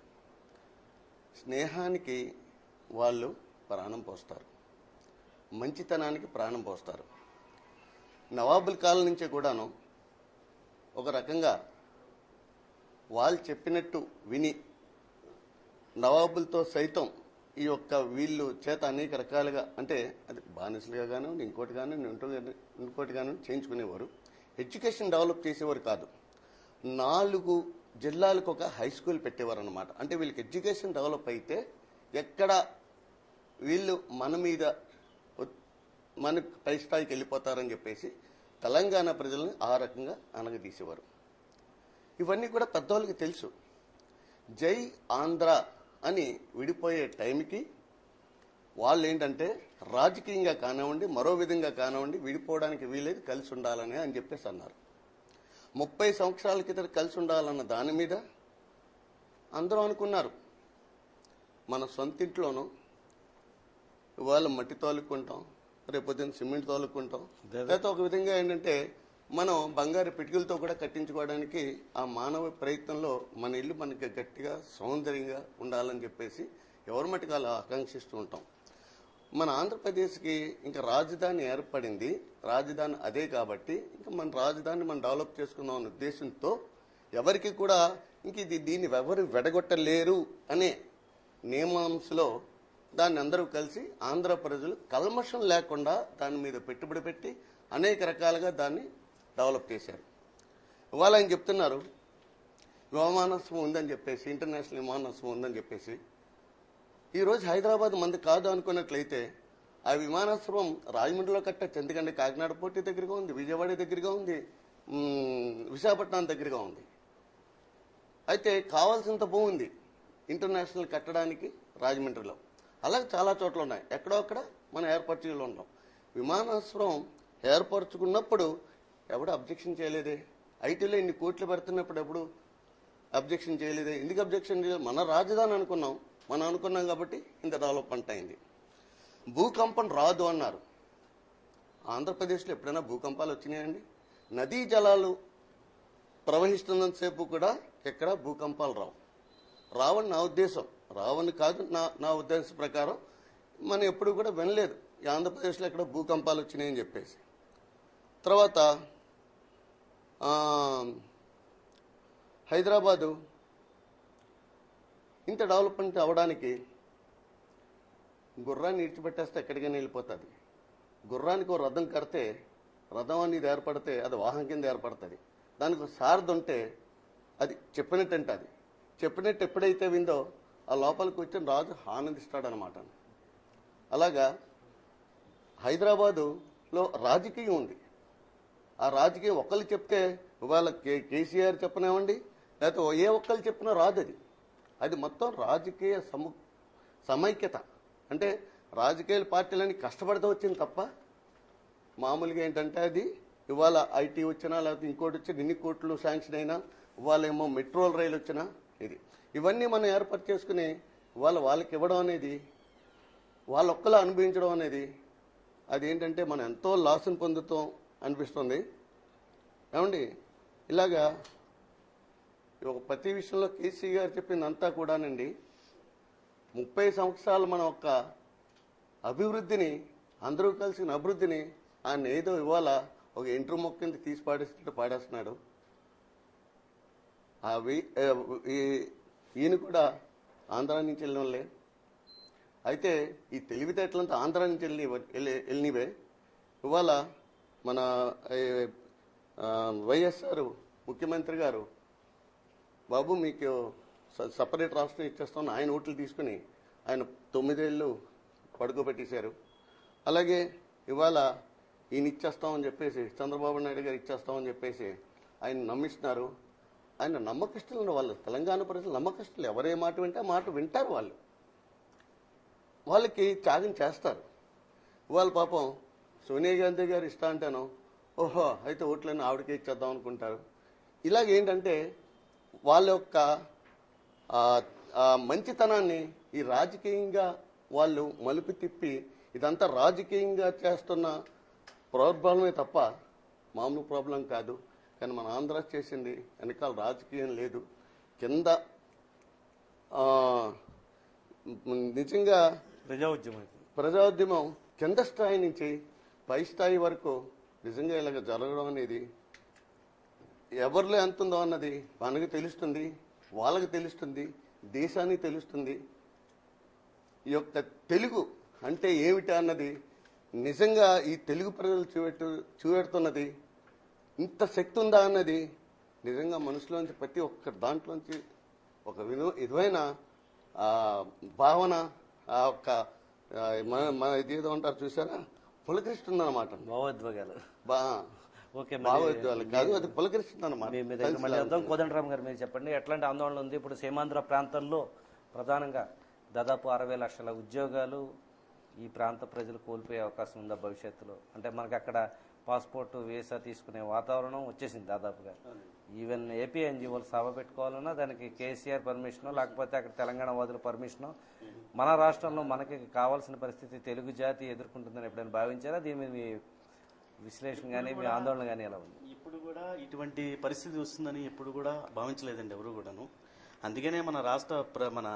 స్నేహానికి వాళ్ళు ప్రాణం పోస్తారు, మంచితనానికి ప్రాణం పోస్తారు. నవాబుల్ కాలం నుంచే కూడాను ఒక రకంగా వాళ్ళు చెప్పినట్టు విని నవాబులతో సైతం ఈ యొక్క వీళ్ళు చేత అనేక రకాలుగా అంటే అది బానిసలుగా కానివ్వండి, ఇంకోటి కానివ్వండి, ఇంకోటి కానివ్వండి చేయించుకునేవారు. ఎడ్యుకేషన్ డెవలప్ చేసేవారు కాదు. 4 జిల్లాలకు ఒక హై స్కూల్ పెట్టేవారు అనమాట. అంటే వీళ్ళకి ఎడ్యుకేషన్ డెవలప్ అయితే ఎక్కడ వీళ్ళు మన పై స్థాయికి వెళ్ళిపోతారని చెప్పేసి తెలంగాణ ప్రజల్ని ఆ రకంగా అనగదీసేవారు. ఇవన్నీ కూడా పెద్దవాళ్ళకి తెలుసు. జై ఆంధ్ర అని విడిపోయే టైంకి వాళ్ళు ఏంటంటే రాజకీయంగా కానివ్వండి, మరో విధంగా కానివ్వండి విడిపోవడానికి వీలేదు, కలిసి ఉండాలని అని చెప్పేసి అన్నారు. 30 సంవత్సరాల క్రితం కలిసి ఉండాలన్న దాని మీద అందరూ అనుకున్నారు. మన సొంతింట్లోనూ ఇవాళ మట్టి తోలుకుంటాం, రేపొద్దున సిమెంట్ తోలుకుంటాం, లేకపోతే ఒక విధంగా ఏంటంటే మనం బంగారు పిటికలతో కూడా కట్టించుకోవడానికి ఆ మానవ ప్రయత్నంలో మన ఇల్లు మనకి గట్టిగా సౌందర్యంగా ఉండాలని చెప్పేసి ఎవరి మట్టుకు అలా ఆకాంక్షిస్తూ ఉంటాం. మన ఆంధ్రప్రదేశ్కి ఇంకా రాజధాని ఏర్పడింది, రాజధాని అదే కాబట్టి ఇంకా మన రాజధాని మనం డెవలప్ చేసుకుందాం అనే ఉద్దేశంతో ఎవరికి కూడా ఇంక దీన్ని ఎవరు వెడగొట్టలేరు అనే నియమాంశలో దాన్ని అందరూ కలిసి ఆంధ్ర ప్రజలు కల్మషం లేకుండా దాని మీద పెట్టుబడి పెట్టి అనేక రకాలుగా దాన్ని డెవలప్ చేశారు. ఇవాళ ఆయన చెప్తున్నారు విమానాశ్రయం ఉందని చెప్పేసి, ఇంటర్నేషనల్ విమానాశ్రయం ఉందని చెప్పేసి. ఈరోజు హైదరాబాద్ మంది కాదు అనుకున్నట్లయితే ఆ విమానాశ్రయం రాజమండ్రిలో కట్టచ్చు. ఎందుకంటే కాకినాడ పోర్టు దగ్గరగా ఉంది, విజయవాడ దగ్గరగా ఉంది, విశాఖపట్నం దగ్గరగా ఉంది. అయితే కావాల్సినంత భూమి ఉంది ఇంటర్నేషనల్ కట్టడానికి రాజమండ్రిలో. అలాగే చాలా చోట్ల ఉన్నాయి. ఎక్కడో అక్కడ మనం ఏర్పరచుకుని ఉంటాం. విమానాశ్రయం ఏర్పరచుకున్నప్పుడు ఎవడు అబ్జెక్షన్ చేయలేదే. ఐటీలో ఇన్ని కోట్లు పెడుతున్నప్పుడు ఎప్పుడు అబ్జెక్షన్ చేయలేదే. ఎందుకు అబ్జెక్షన్ చేయలేదు? మన రాజధాని అనుకున్నాం. మనం అనుకున్నాం కాబట్టి ఇంత డెవలప్మెంట్ అయింది. భూకంపం రాదు అన్నారు. ఆంధ్రప్రదేశ్లో ఎప్పుడైనా భూకంపాలు వచ్చినాయండి? నదీ జలాలు ప్రవహిస్తున్నంతసేపు కూడా ఎక్కడ భూకంపాలు రావని నా ఉద్దేశం. రావని కాదు, నా ఉద్దేశం ప్రకారం మనం ఎప్పుడు కూడా వినలేదు ఈ ఆంధ్రప్రదేశ్లో ఎక్కడ భూకంపాలు వచ్చినాయని చెప్పేసి. తర్వాత హైదరాబాదు ఇంత డెవలప్మెంట్ అవ్వడానికి గుర్రాన్ని ఇడిచిపెట్టేస్తే ఎక్కడికైనా వెళ్ళిపోతుంది. గుర్రానికి ఒక రథం కడితే, రథం అనేది ఏర్పడితే అది వాహనం కింద ఏర్పడుతుంది. దానికి సారథి ఉంటే అది చెప్పినట్టు అంటే అది చెప్పినట్టు ఎప్పుడైతే విందో ఆ లోపలికి వచ్చి రాజు ఆనందిస్తాడనమాట. అలాగా హైదరాబాదులో రాజకీయం ఉంది. ఆ రాజకీయం ఒక్కళ్ళు చెప్తే ఇవాళ కేసీఆర్ చెప్పనివ్వండి, లేకపోతే ఏ ఒక్కళ్ళు చెప్పినా రాదు. అది మొత్తం రాజకీయ సమైక్యత. అంటే రాజకీయ పార్టీలని కష్టపడితే వచ్చింది తప్ప మామూలుగా ఏంటంటే అది ఇవాళ ఐటీ వచ్చినా లేకపోతే ఇంకోటి వచ్చి ఎన్ని కోట్లు శాంక్షన్ అయినా, ఇవాళ ఏమో మెట్రో రైలు వచ్చినా ఇవన్నీ మనం ఏర్పాటు చేసుకుని వాళ్ళకి ఇవ్వడం అనేది, వాళ్ళొక్కలా అనుభవించడం అనేది అదేంటంటే మనం ఎంతో లాస్ని పొందుతాం అనిపిస్తుంది. ఏమండి ఇలాగా ఒక ప్రతి విషయంలో కేసీ గారు చెప్పిందంతా కూడానండి 30 సంవత్సరాలు మన ఒక్క అభివృద్ధిని, అందరూ కలిసిన అభివృద్ధిని ఆయన ఏదో ఇవాళ ఒక ఎంట్రు మొక్క కింద తీసి పాడేస్తున్నాడు. ఈయన కూడా ఆంధ్రా నుంచి వెళ్ళిన వాళ్ళే. అయితే ఈ తెలివితేటలంతా ఆంధ్రా నుంచి వెళ్ళినవే. ఇవాళ మన వైఎస్ఆర్ ముఖ్యమంత్రి గారు బాబు మీకు సపరేట్ రాష్ట్రం ఇచ్చేస్తామని ఆయన ఓట్లు తీసుకుని ఆయన 9 ఏళ్ళు పడుకోబెట్టేశారు. అలాగే ఇవాళ ఈయన ఇచ్చేస్తామని చెప్పేసి చంద్రబాబు నాయుడు గారు ఇచ్చేస్తామని చెప్పేసి ఆయన నమ్మిస్తున్నారు. ఆయన నమ్మకస్తులు వాళ్ళు, తెలంగాణ ప్రజలు నమ్మకస్తులు. ఎవరే మాట వింటే ఆ మాట వింటారు. వాళ్ళకి త్యాగం చేస్తారు. ఇవాళ పాపం సోనియా గాంధీ గారు ఇష్టం అంటేనో ఓహో అయితే ఓట్లన్నీ ఆవిడకే ఇచ్చేద్దాం అనుకుంటారు. ఇలాగేంటంటే వాళ్ళ యొక్క మంచితనాన్ని ఈ రాజకీయంగా వాళ్ళు మలుపు తిప్పి ఇదంతా రాజకీయంగా చేస్తున్న ప్రాబ్లమే తప్ప మామూలు ప్రాబ్లం కాదు. కానీ మన ఆంధ్ర చేసింది వెనకాల రాజకీయం లేదు. కింద నిజంగా ప్రజాఉద్యమం కింద స్థాయి నుంచి పై స్థాయి వరకు నిజంగా ఇలాగ జరగడం అనేది ఎవరిలో ఎంత ఉందో అన్నది మనకు తెలుస్తుంది, వాళ్ళకి తెలుస్తుంది, దేశానికి తెలుస్తుంది. ఈ యొక్క తెలుగు అంటే ఏమిటా అన్నది నిజంగా ఈ తెలుగు ప్రజలు చూపెడుతున్నది ఇంత శక్తి ఉందా అన్నది నిజంగా మనసులోంచి ప్రతి ఒక్క దాంట్లోంచి ఒక విధమైన భావన, ఆ ఒక్క మన ఇదేదో అంటారు చూసారా, పులకరిస్తుంది అనమాట. భావోద్వేగాలు భావోద్వేగాలు కాదు, అది పులకరిస్తుంది అనమాట. కోదండరామ్ గారు మీరు చెప్పండి, ఎట్లాంటి ఆందోళన ఉంది? ఇప్పుడు సీమాంధ్ర ప్రాంతాల్లో ప్రధానంగా దాదాపు 60 లక్షల ఉద్యోగాలు ఈ ప్రాంత ప్రజలు కోల్పోయే అవకాశం ఉందా భవిష్యత్తులో? అంటే మనకి అక్కడ పాస్పోర్ట్ వీసా తీసుకునే వాతావరణం వచ్చేసింది దాదాపుగా. ఈవెన్ ఏపీ ఎన్జిఓలు సభ పెట్టుకోవాలన్నా దానికి కేసీఆర్ పర్మిషనో లేకపోతే అక్కడ తెలంగాణ వాదుల పర్మిషనో. మన రాష్ట్రంలో మనకి కావాల్సిన పరిస్థితి తెలుగు జాతి ఎదుర్కొంటుందని ఎప్పుడైనా భావించారా? దీని మీద మీ విశ్లేషణ కానీ మీ ఆందోళన కానీ ఎలా ఉంది? ఇప్పుడు కూడా ఇటువంటి పరిస్థితి వస్తుందని ఎప్పుడు కూడా భావించలేదండి ఎవరు కూడాను. అందుకనే మన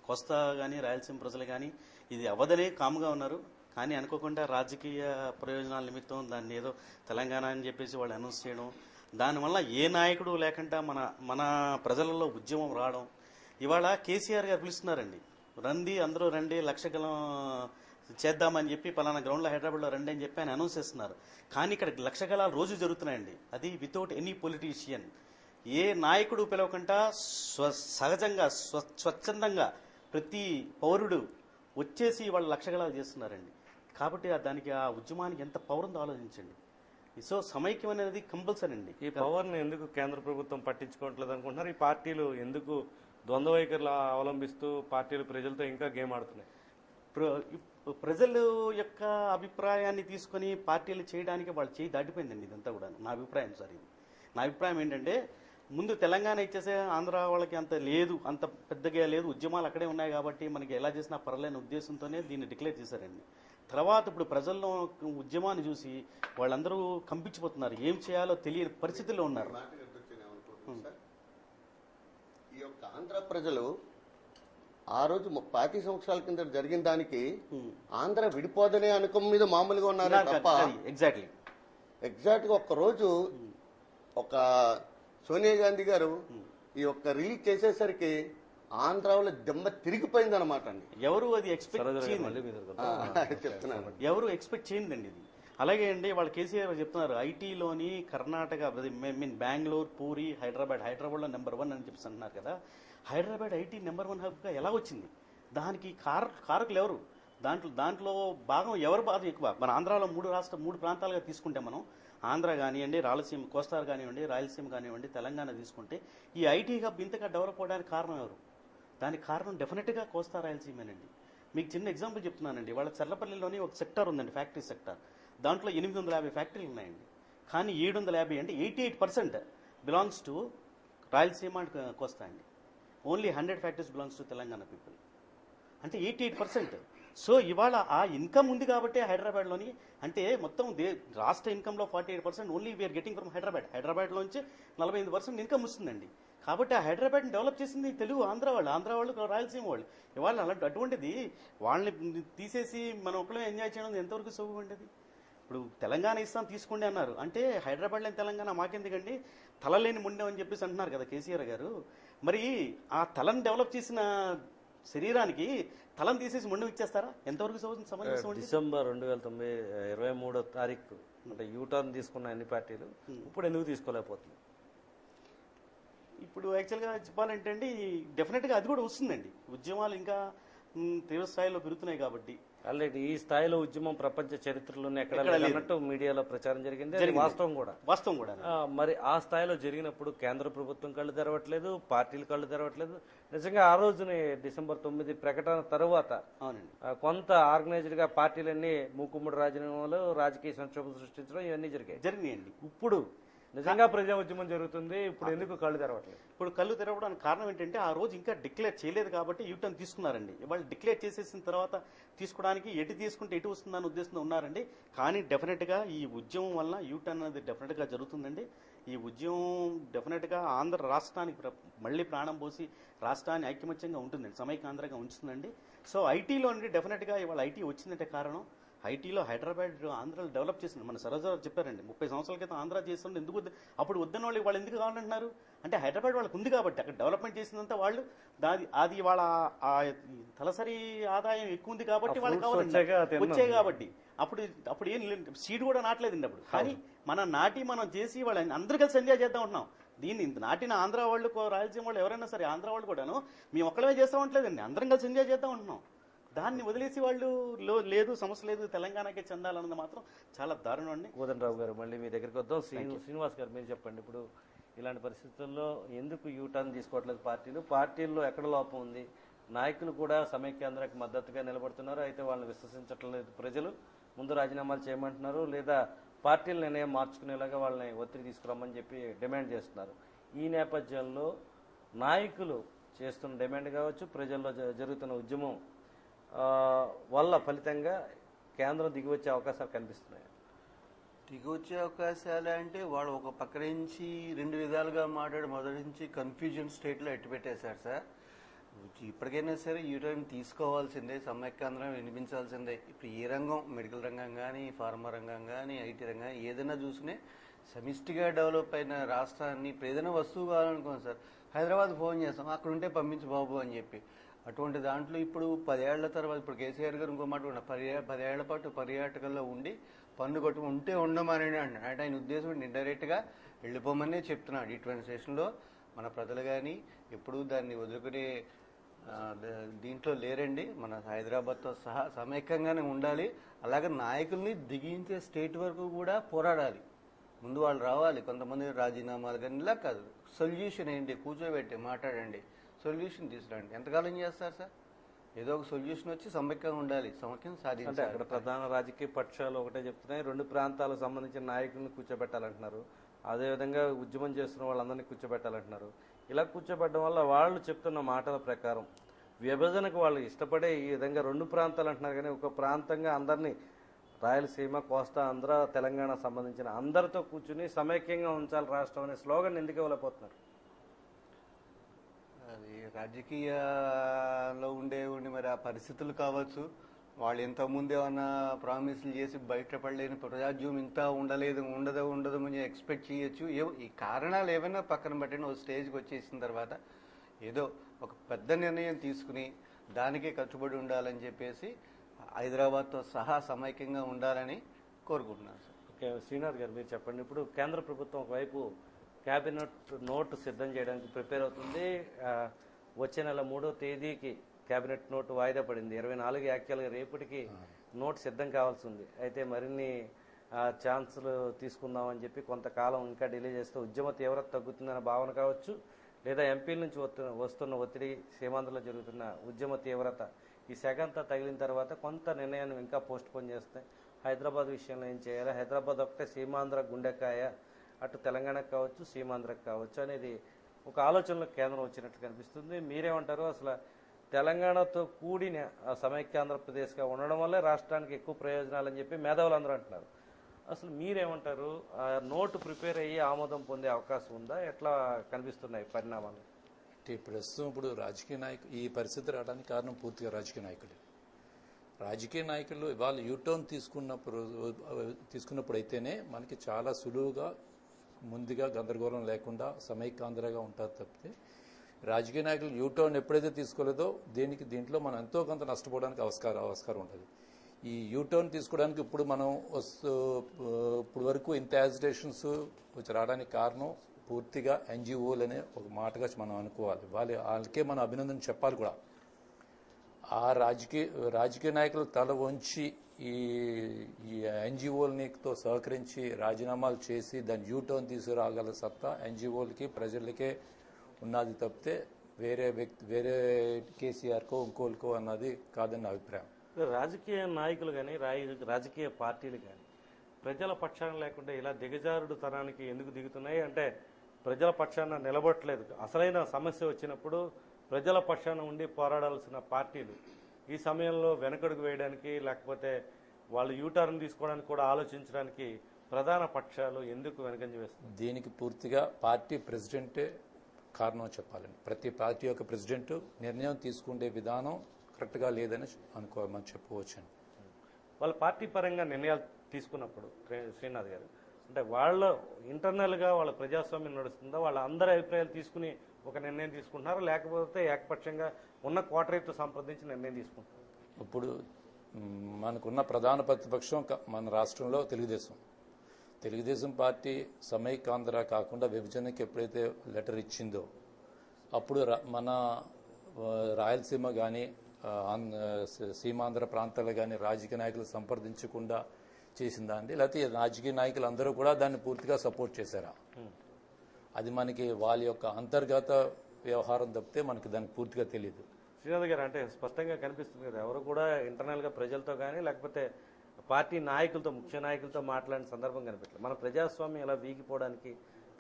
కోస్తా కానీ రాయలసీమ ప్రజలు కానీ ఇది అవ్వదనే కాముగా ఉన్నారు. కానీ అనుకోకుండా రాజకీయ ప్రయోజనాల నిమిత్తం దాన్ని ఏదో తెలంగాణ అని చెప్పేసి వాళ్ళు అనౌన్స్ చేయడం, దానివల్ల ఏ నాయకుడు లేకుండా మన ప్రజలలో ఉద్యమం రావడం. ఇవాళ కేసీఆర్ గారు పిలుస్తున్నారండి, అందరూ రండి, లక్షగలం చేద్దామని చెప్పి పలానా గ్రౌండ్లో హైదరాబాద్లో రండి అని చెప్పి ఆయన అనౌన్స్ చేస్తున్నారు. కానీ ఇక్కడ లక్షగలాలు రోజు జరుగుతున్నాయండి. అది వితౌట్ ఎనీ పొలిటీషియన్, ఏ నాయకుడు పిలవకుండా సహజంగా స్వచ్ఛందంగా ప్రతి పౌరుడు వచ్చేసి వాళ్ళు లక్షగలాలు చేస్తున్నారండి. కాబట్టి దానికి ఆ ఉద్యమానికి ఎంత పవర్ ఉందో ఆలోచించండి. సో సమైక్యం అనేది కంపల్సరీ అండి. ఈ పవర్ ని ఎందుకు కేంద్ర ప్రభుత్వం పట్టించుకోవట్లేదు అనుకుంటున్నారు? ఈ పార్టీలు ఎందుకు ద్వంద్వ వైఖరులు అవలంబిస్తూ పార్టీలు ప్రజలతో ఇంకా గేమ్ ఆడుతున్నాయి? ప్రజల యొక్క అభిప్రాయాన్ని తీసుకొని పార్టీలు చేయడానికి వాళ్ళు చేయి దాటిపోయిందండి ఇదంతా కూడా. నా అభిప్రాయం సార్ ఇది. నా అభిప్రాయం ఏంటంటే ముందు తెలంగాణ ఇచ్చేసే ఆంధ్ర వాళ్ళకి అంత లేదు, అంత పెద్దగా లేదు, ఉద్యమాలు అక్కడే ఉన్నాయి కాబట్టి మనకి ఎలా చేసినా పర్లేని ఉద్దేశంతోనే దీన్ని డిక్లేర్ చేశారండి. తర్వాత ఇప్పుడు ప్రజల్లో ఉద్యమాన్ని చూసి వాళ్ళందరూ కంపించిపోతున్నారు, ఏం చేయాలో తెలియని పరిస్థితుల్లో ఉన్నారు. ఈ యొక్క ఆంధ్ర ప్రజలు ఆ రోజు 50 సంవత్సరాల కింద జరిగిన దానికి ఆంధ్ర విడిపోదనే అనుకం మీద మామూలుగా ఉన్నారు తప్ప ఎగ్జాక్ట్ గా ఒక్క రోజు ఒక సోనియా గాంధీ గారు ఈ యొక్క రిలీజ్ చేసేసరికి ఆంధ్రాలో దెమ్మ తిరిగిపోయింది అనమాట అండి. ఎవరు అది ఎక్స్పెక్ట్ చెప్తున్నాను, ఎవరు ఎక్స్పెక్ట్ చేయండి ఇది. అలాగే అండి వాళ్ళు కేసీఆర్ చెప్తున్నారు ఐటీలోని కర్ణాటక బెంగళూరు, పూరి, హైదరాబాద్ లో నెంబర్ 1 అని చెప్పి అంటున్నారు కదా. హైదరాబాద్ ఐటీ నెంబర్ 1 హబ్గా ఎలా వచ్చింది? దానికి కారకులు ఎవరు? దాంట్లో భాగం ఎవరు బాధ ఎక్కువ? మన ఆంధ్రాలో 3 ప్రాంతాలుగా తీసుకుంటే మనం ఆంధ్ర కానివ్వండి, రాయలసీమ కోస్తార్ కానివ్వండి, రాయలసీమ కానివ్వండి, తెలంగాణ తీసుకుంటే ఈ ఐటీ హబ్ ఇంతగా డెవలప్ అవడానికి కారణం ఎవరు? దానికి కారణం డెఫినెట్గా కోస్తా రాయలసీమేనండి. మీకు చిన్న ఎగ్జాంపుల్ చెప్తున్నానండి. వాళ్ళ చర్లపల్లిలోని ఒక సెక్టర్ ఉందండి, ఫ్యాక్టరీ సెక్టర్. దాంట్లో 850 ఫ్యాక్టరీలు ఉన్నాయండి. కానీ 750 అంటే 88% బిలాంగ్స్ టు రాయలసీమ అండ్ కోస్తా అండి. Only 100 factories belongs to Telangana people. అంటే 88%. సో ఇవాళ ఆ ఇన్కమ్ ఉంది కాబట్టి హైదరాబాద్లోని, అంటే మొత్తం రాష్ట్ర ఇన్కంలో 48% ఓన్లీ వీఆర్ గెటింగ్ ఫ్రమ్ హైదరాబాద్లోంచి 45% ఇన్కమ్ వస్తుందండి. కాబట్టి ఆ హైదరాబాద్ని డెవలప్ చేసింది తెలుగు ఆంధ్ర వాళ్ళు, రాయలసీమ వాళ్ళు. ఇవాళ అటువంటిది వాళ్ళని తీసేసి మనం ఒక్కడే ఎంజాయ్ చేయడం ఎంతవరకు సౌకర్యం ఉండేది? ఇప్పుడు తెలంగాణ ఇస్తాం తీసుకోండి అన్నారు, అంటే హైదరాబాద్లో తెలంగాణ మాకెందుకండి, తలలేని ముండం అని చెప్పేసి అంటున్నారు కదా కేసీఆర్ గారు. మరి ఆ తలను డెవలప్ చేసిన శరీరానికి తలను తీసేసి ముండం ఇచ్చేస్తారా? ఎంతవరకు సమంజసం? డిసెంబర్ 2023 తారీఖు అంటే యూటర్న్ తీసుకున్న అన్ని పార్టీలు ఇప్పుడు ఎందుకు తీసుకోలేకపోతుంది? ఇప్పుడు యాక్చువల్గా చెప్పాలంటే అండి డెఫినెట్గా అది కూడా వస్తుందండి. ఉద్యమాలు ఇంకా తీవ్ర స్థాయిలో పెరుగుతున్నాయి కాబట్టి. ఆల్రెడీ ఈ స్థాయిలో ఉద్యమం ప్రపంచ చరిత్రలోనే ఎక్కడ లేదన్నట్టు మీడియాలో ప్రచారం జరిగింది. వాస్తవం కూడా. మరి ఆ స్థాయిలో జరిగినప్పుడు కేంద్ర ప్రభుత్వం కళ్ళు తెరవట్లేదు, పార్టీలు కళ్ళు తెరవట్లేదు. నిజంగా ఆ రోజుని డిసెంబర్ 9 ప్రకటన తర్వాత కొంత ఆర్గనైజ్డ్ గా పార్టీలన్నీ మూకుమ్మడి రాజీనామాలు, రాజకీయ సంక్షోభం సృష్టించడం ఇవన్నీ జరిగాయండి. ఇప్పుడు నిజంగా ప్రజా ఉద్యమం జరుగుతుంది, ఇప్పుడు ఎందుకు కళ్ళు తెరవట్లేదు? ఇప్పుడు కళ్ళు తెరవడానికి కారణం ఏంటంటే ఆ రోజు ఇంకా డిక్లేర్ చేయలేదు కాబట్టి యూటర్న్ తీసుకున్నారండి. వాళ్ళు డిక్లేర్ చేసేసిన తర్వాత తీసుకోవడానికి ఎటు తీసుకుంటే ఎటు వస్తుందని ఉద్దేశంతో ఉన్నారండి. కానీ డెఫినెట్గా ఈ ఉద్యమం వల్ల యూటర్న్ అనేది డెఫినెట్గా జరుగుతుందండి. ఈ ఉద్యమం డెఫినెట్గా ఆంధ్ర రాష్ట్రానికి మళ్ళీ ప్రాణం పోసి రాష్ట్రాన్ని ఐకమత్యంగా ఉంటుందండి, సమైక్యాంధ్రంగా ఉంచుతుందండి. సో ఐటీలో అండి డెఫినెట్గా ఇవాళ ఐటీ వచ్చిందంటే కారణం ఐటీలో హైదరాబాద్ ఆంధ్రాలో డెవలప్ చేసింది. మన సరోజారావు చెప్పారండి 30 సంవత్సరాల క్రితం ఆంధ్ర చేస్తుంటే ఎందుకు అప్పుడు వద్దన్న వాళ్ళు ఎందుకు కావాలంటున్నారు అంటే హైదరాబాద్ వాళ్ళకి ఉంది కాబట్టి, అక్కడ డెవలప్మెంట్ చేసిందంతా వాళ్ళు అది వాళ్ళ తలసరి ఆదాయం ఎక్కువ ఉంది కాబట్టి వాళ్ళకి కావాలి వచ్చాయి కాబట్టి. అప్పుడు ఏం సీడ్ కూడా నాటలేదండి అప్పుడు. కానీ మనం చేసి వాళ్ళని అందరూ కలిసి ఎంజాయ్ చేద్దాం ఉంటున్నాం. దీన్ని నాటిన ఆంధ్ర వాళ్ళు, రాయలసీమ వాళ్ళు ఎవరైనా సరే ఆంధ్ర వాళ్ళు కూడాను మేము ఒక్కడమే చేస్తూ ఉండలేదండి, అందరం కలిసి ఎంజాయ్ చేద్దాం ఉంటున్నాం. దాన్ని వదిలేసి వాళ్ళు లేదు సమస్య లేదు తెలంగాణకే చెందాలన్నది మాత్రం చాలా దారుణం అండి. కోదండరావు గారు మళ్ళీ మీ దగ్గరికి వద్దాం. శ్రీనివాస్ గారు మీరు చెప్పండి, ఇప్పుడు ఇలాంటి పరిస్థితుల్లో ఎందుకు యూటర్న్ తీసుకోవట్లేదు పార్టీల్లో ఎక్కడ లోపం ఉంది? నాయకులు కూడా సమైక్యాంధ్రకి మద్దతుగా నిలబడుతున్నారు, అయితే వాళ్ళని విశ్వసించట్లేదు ప్రజలు, ముందు రాజీనామాలు చేయమంటున్నారు, లేదా పార్టీల నిర్ణయం మార్చుకునేలాగా వాళ్ళని ఒత్తిడి తీసుకురమ్మని చెప్పి డిమాండ్ చేస్తున్నారు. ఈ నేపథ్యంలో నాయకులు చేస్తున్న డిమాండ్ కావచ్చు, ప్రజల్లో జరుగుతున్న ఉద్యమం వల్ల ఫలితంగా కేంద్రం దిగివచ్చే అవకాశాలు కనిపిస్తున్నాయి. దిగొచ్చే అవకాశాలు అంటే వాడు ఒక పక్క నుంచి 2 విధాలుగా మాట్లాడి మొదటి నుంచి కన్ఫ్యూజన్ స్టేట్లో ఎట్టుపెట్టేశారు సార్. ఇప్పటికైనా సరే యూటర్న్ తీసుకోవాల్సిందే, సమైక్యాంధ్రం వినిపించాల్సిందే. ఇప్పుడు ఏ రంగం, మెడికల్ రంగం కానీ, ఫార్మా రంగం కానీ, ఐటీ రంగం ఏదైనా చూసుకునే సమిష్టిగా డెవలప్ అయిన రాష్ట్రాన్ని ఇప్పుడు ఏదైనా వస్తువు కావాలనుకోండి సార్, హైదరాబాద్ ఫోన్ చేస్తాం, అక్కడ ఉంటే పంపించు బాబు అని చెప్పి. అటువంటి దాంట్లో ఇప్పుడు 10 ఏళ్ల తర్వాత ఇప్పుడు కేసీఆర్ గారు ఇంకో మాట కూడా 10 ఏళ్ల పాటు పర్యాటకంలో ఉండి పన్ను కొట్టు ఉంటే ఉండమని అంటున్నాడు. అంటే ఆయన ఉద్దేశం ఇండైరెక్ట్గా వెళ్ళిపోమనే చెప్తున్నాడు. ఇటువంటి స్టేషన్లో మన ప్రజలు కానీ ఎప్పుడూ దాన్ని వదులుకునే దీంట్లో లేరండి. మన హైదరాబాద్తో సహా సమైక్యంగానే ఉండాలి. అలాగే నాయకుల్ని దిగించే స్టేట్ వరకు కూడా పోరాడాలి. ముందు వాళ్ళు రావాలి, కొంతమంది రాజీనామాలు కానీ ఇలా కాదు. సొల్యూషన్ ఏంటి, కూర్చోబెట్టి మాట్లాడండి, సొల్యూషన్ తీసుకురండి. ఎంతకాలం చేస్తారు సార్? ఏదో ఒక సొల్యూషన్ వచ్చి సమైక్యంగా ఉండాలి, సమైక్యం అంటే సాధించాలి. అక్కడ ప్రధాన రాజకీయ పక్షాలు ఒకటే చెప్తున్నాయి, 2 ప్రాంతాలకు సంబంధించిన నాయకులను కూర్చోబెట్టాలంటున్నారు. అదేవిధంగా ఉద్యమం చేస్తున్న వాళ్ళందరినీ కూర్చోబెట్టాలంటున్నారు. ఇలా కూర్చోబెట్టడం వల్ల వాళ్ళు చెప్తున్న మాటల ప్రకారం విభజనకు వాళ్ళు ఇష్టపడే ఈ విధంగా 2 ప్రాంతాలు అంటున్నారు, కానీ ఒక ప్రాంతంగా అందరినీ రాయలసీమ, కోస్తా ఆంధ్ర, తెలంగాణ సంబంధించిన అందరితో కూర్చుని సమైక్యంగా ఉంచాలి రాష్ట్రం అనే స్లోగన్ ఎందుకు ఇవ్వలేకపోతున్నారు? అది రాజకీయాల్లో ఉండి మరి ఆ పరిస్థితులు కావచ్చు. వాళ్ళు ఇంతకుముందు ఏమన్నా ప్రామిసులు చేసి బయటపడలేని ప్రజాజ్యం ఇంత ఉండదు అని ఎక్స్పెక్ట్ చేయొచ్చు. ఈ కారణాలు ఏమైనా పక్కన పెట్టిన ఒక స్టేజ్కి వచ్చేసిన తర్వాత ఏదో ఒక పెద్ద నిర్ణయం తీసుకుని దానికే కట్టుబడి ఉండాలని చెప్పేసి హైదరాబాద్తో సహా సమైక్యంగా ఉండాలని కోరుకుంటున్నాను సార్. ఓకే, శ్రీనాథ్ గారు మీరు చెప్పండి. ఇప్పుడు కేంద్ర ప్రభుత్వం ఒకవైపు క్యాబినెట్ నోట్ సిద్ధం చేయడానికి ప్రిపేర్ అవుతుంది. వచ్చే నెల 3వ తేదీకి క్యాబినెట్ నోటు వాయిదా పడింది. 24 యాక్చువల్గా రేపటికి నోట్ సిద్ధం కావాల్సి ఉంది. అయితే మరిన్ని ఛాన్సులు తీసుకుందామని చెప్పి కొంతకాలం ఇంకా డిలే చేస్తే ఉద్యమ తీవ్రత తగ్గుతుందన్న భావన కావచ్చు, లేదా ఎంపీల నుంచి వస్తున్న ఒత్తిడి, సీమాంధ్రలో జరుగుతున్న ఉద్యమ తీవ్రత, ఈ సెగంతా తగిలిన తర్వాత కొంత నిర్ణయాన్ని ఇంకా పోస్ట్ పోన్ చేస్తాయి. హైదరాబాద్ విషయంలో ఏం చేయాలి, హైదరాబాద్ ఒకటే సీమాంధ్ర గుండెకాయ, అటు తెలంగాణకు కావచ్చు సీమాంధ్రకు కావచ్చు అనేది ఒక ఆలోచనలో కేంద్రం వచ్చినట్టు కనిపిస్తుంది. మీరేమంటారు? అసలు తెలంగాణతో కూడిన సమైక్య ఆంధ్రప్రదేశ్గా ఉండడం వల్లే రాష్ట్రానికి ఎక్కువ ప్రయోజనాలని చెప్పి మేధావులు అందరూ అంటున్నారు. అసలు మీరేమంటారు? నోటు ప్రిపేర్ అయ్యి ఆమోదం పొందే అవకాశం ఉందా? ఎట్లా కనిపిస్తున్నాయి పరిణామాలు? ప్రస్తుతం ఇప్పుడు రాజకీయ నాయకులు ఈ పరిస్థితి రావడానికి కారణం పూర్తిగా రాజకీయ నాయకులు ఇవాళ యూటర్న్ తీసుకున్నప్పుడు అయితేనే మనకి చాలా సులువుగా ముందుగా గందరగోళం లేకుండా సమైక్యాంధ్రగా ఉంటారు తప్పితే రాజకీయ నాయకులు యూటర్న్ ఎప్పుడైతే తీసుకోలేదో దీంట్లో మనం ఎంతో కొంత నష్టపోవడానికి ఆస్కారం ఉంటుంది. ఈ యూటర్న్ తీసుకోవడానికి ఇప్పుడు మనం ఇప్పుడు వరకు ఇంత యాజిటేషన్స్ వచ్చి రావడానికి కారణం పూర్తిగా ఎన్జిఓలనే ఒక మాటగా మనం అనుకోవాలి. వాళ్ళకే మనం అభినందన చెప్పాలి కూడా. ఆ రాజకీయ నాయకులు తల వంచి ఈ ఎన్జిఓలతో సహకరించి రాజీనామాలు చేసి దాన్ని యూటర్న్ తీసుకురాగల సత్తా ఎన్జిఓలకి ప్రజలకే ఉన్నది తప్పితే వేరే కేసీఆర్కో ఇంకోలకో అన్నది కాదని నా అభిప్రాయం. రాజకీయ నాయకులు కానీ రాజకీయ పార్టీలు కానీ ప్రజల పక్షాన లేకుండా ఇలా దిగజారుడు తనానికి ఎందుకు దిగుతున్నాయి అంటే ప్రజల పక్షాన నిలబడట్లేదు. అసలైన సమస్య వచ్చినప్పుడు ప్రజల పక్షాన ఉండి పోరాడాల్సిన పార్టీలు ఈ సమయంలో వెనకడుగు వేయడానికి, లేకపోతే వాళ్ళు యూటర్న్ తీసుకోవడానికి కూడా ఆలోచించడానికి ప్రధాన పక్షాలు ఎందుకు వెనకంజ వేస్తుంది? దీనికి పూర్తిగా పార్టీ ప్రెసిడెంటే కారణం చెప్పాలండి. ప్రతి పార్టీ యొక్క ప్రెసిడెంట్ నిర్ణయం తీసుకునే విధానం కరెక్ట్గా లేదని మనం చెప్పుకోవచ్చండి. వాళ్ళ పార్టీ పరంగా నిర్ణయాలు తీసుకున్నప్పుడు శ్రీనాథ్ గారు అంటే వాళ్ళ ఇంటర్నల్గా వాళ్ళ ప్రజాస్వామ్యం నడుస్తుందా, వాళ్ళ అందరి అభిప్రాయాలు తీసుకుని ఒక నిర్ణయం తీసుకుంటున్నారా, లేకపోతే ఏకపక్షంగా ఉన్న కోటరీతో సంప్రదించి నిర్ణయం తీసుకుంటారు? ఇప్పుడు మనకున్న ప్రధాన ప్రతిపక్షం మన రాష్ట్రంలో తెలుగుదేశం పార్టీ సమైక్యాంధ్ర కాకుండా విభజనకి ఎప్పుడైతే లెటర్ ఇచ్చిందో అప్పుడు మన రాయలసీమ కానీ సీమాంధ్ర ప్రాంతాలు కానీ రాజకీయ నాయకులు సంప్రదించకుండా చేసిందా అండి, లేకపోతే రాజకీయ నాయకులు అందరూ కూడా దాన్ని పూర్తిగా సపోర్ట్ చేశారా? అది మనకి వాళ్ళ యొక్క అంతర్గత వ్యవహారం తప్పితే మనకి దానికి పూర్తిగా తెలియదు. శ్రీనాథ్ గారు అంటే స్పష్టంగా కనిపిస్తుంది కదా, ఎవరు కూడా ఇంటర్నల్గా ప్రజలతో కానీ లేకపోతే పార్టీ నాయకులతో, ముఖ్య నాయకులతో మాట్లాడిన సందర్భం కనిపించలేదు. మన ప్రజాస్వామ్యం ఇలా వీగిపోవడానికి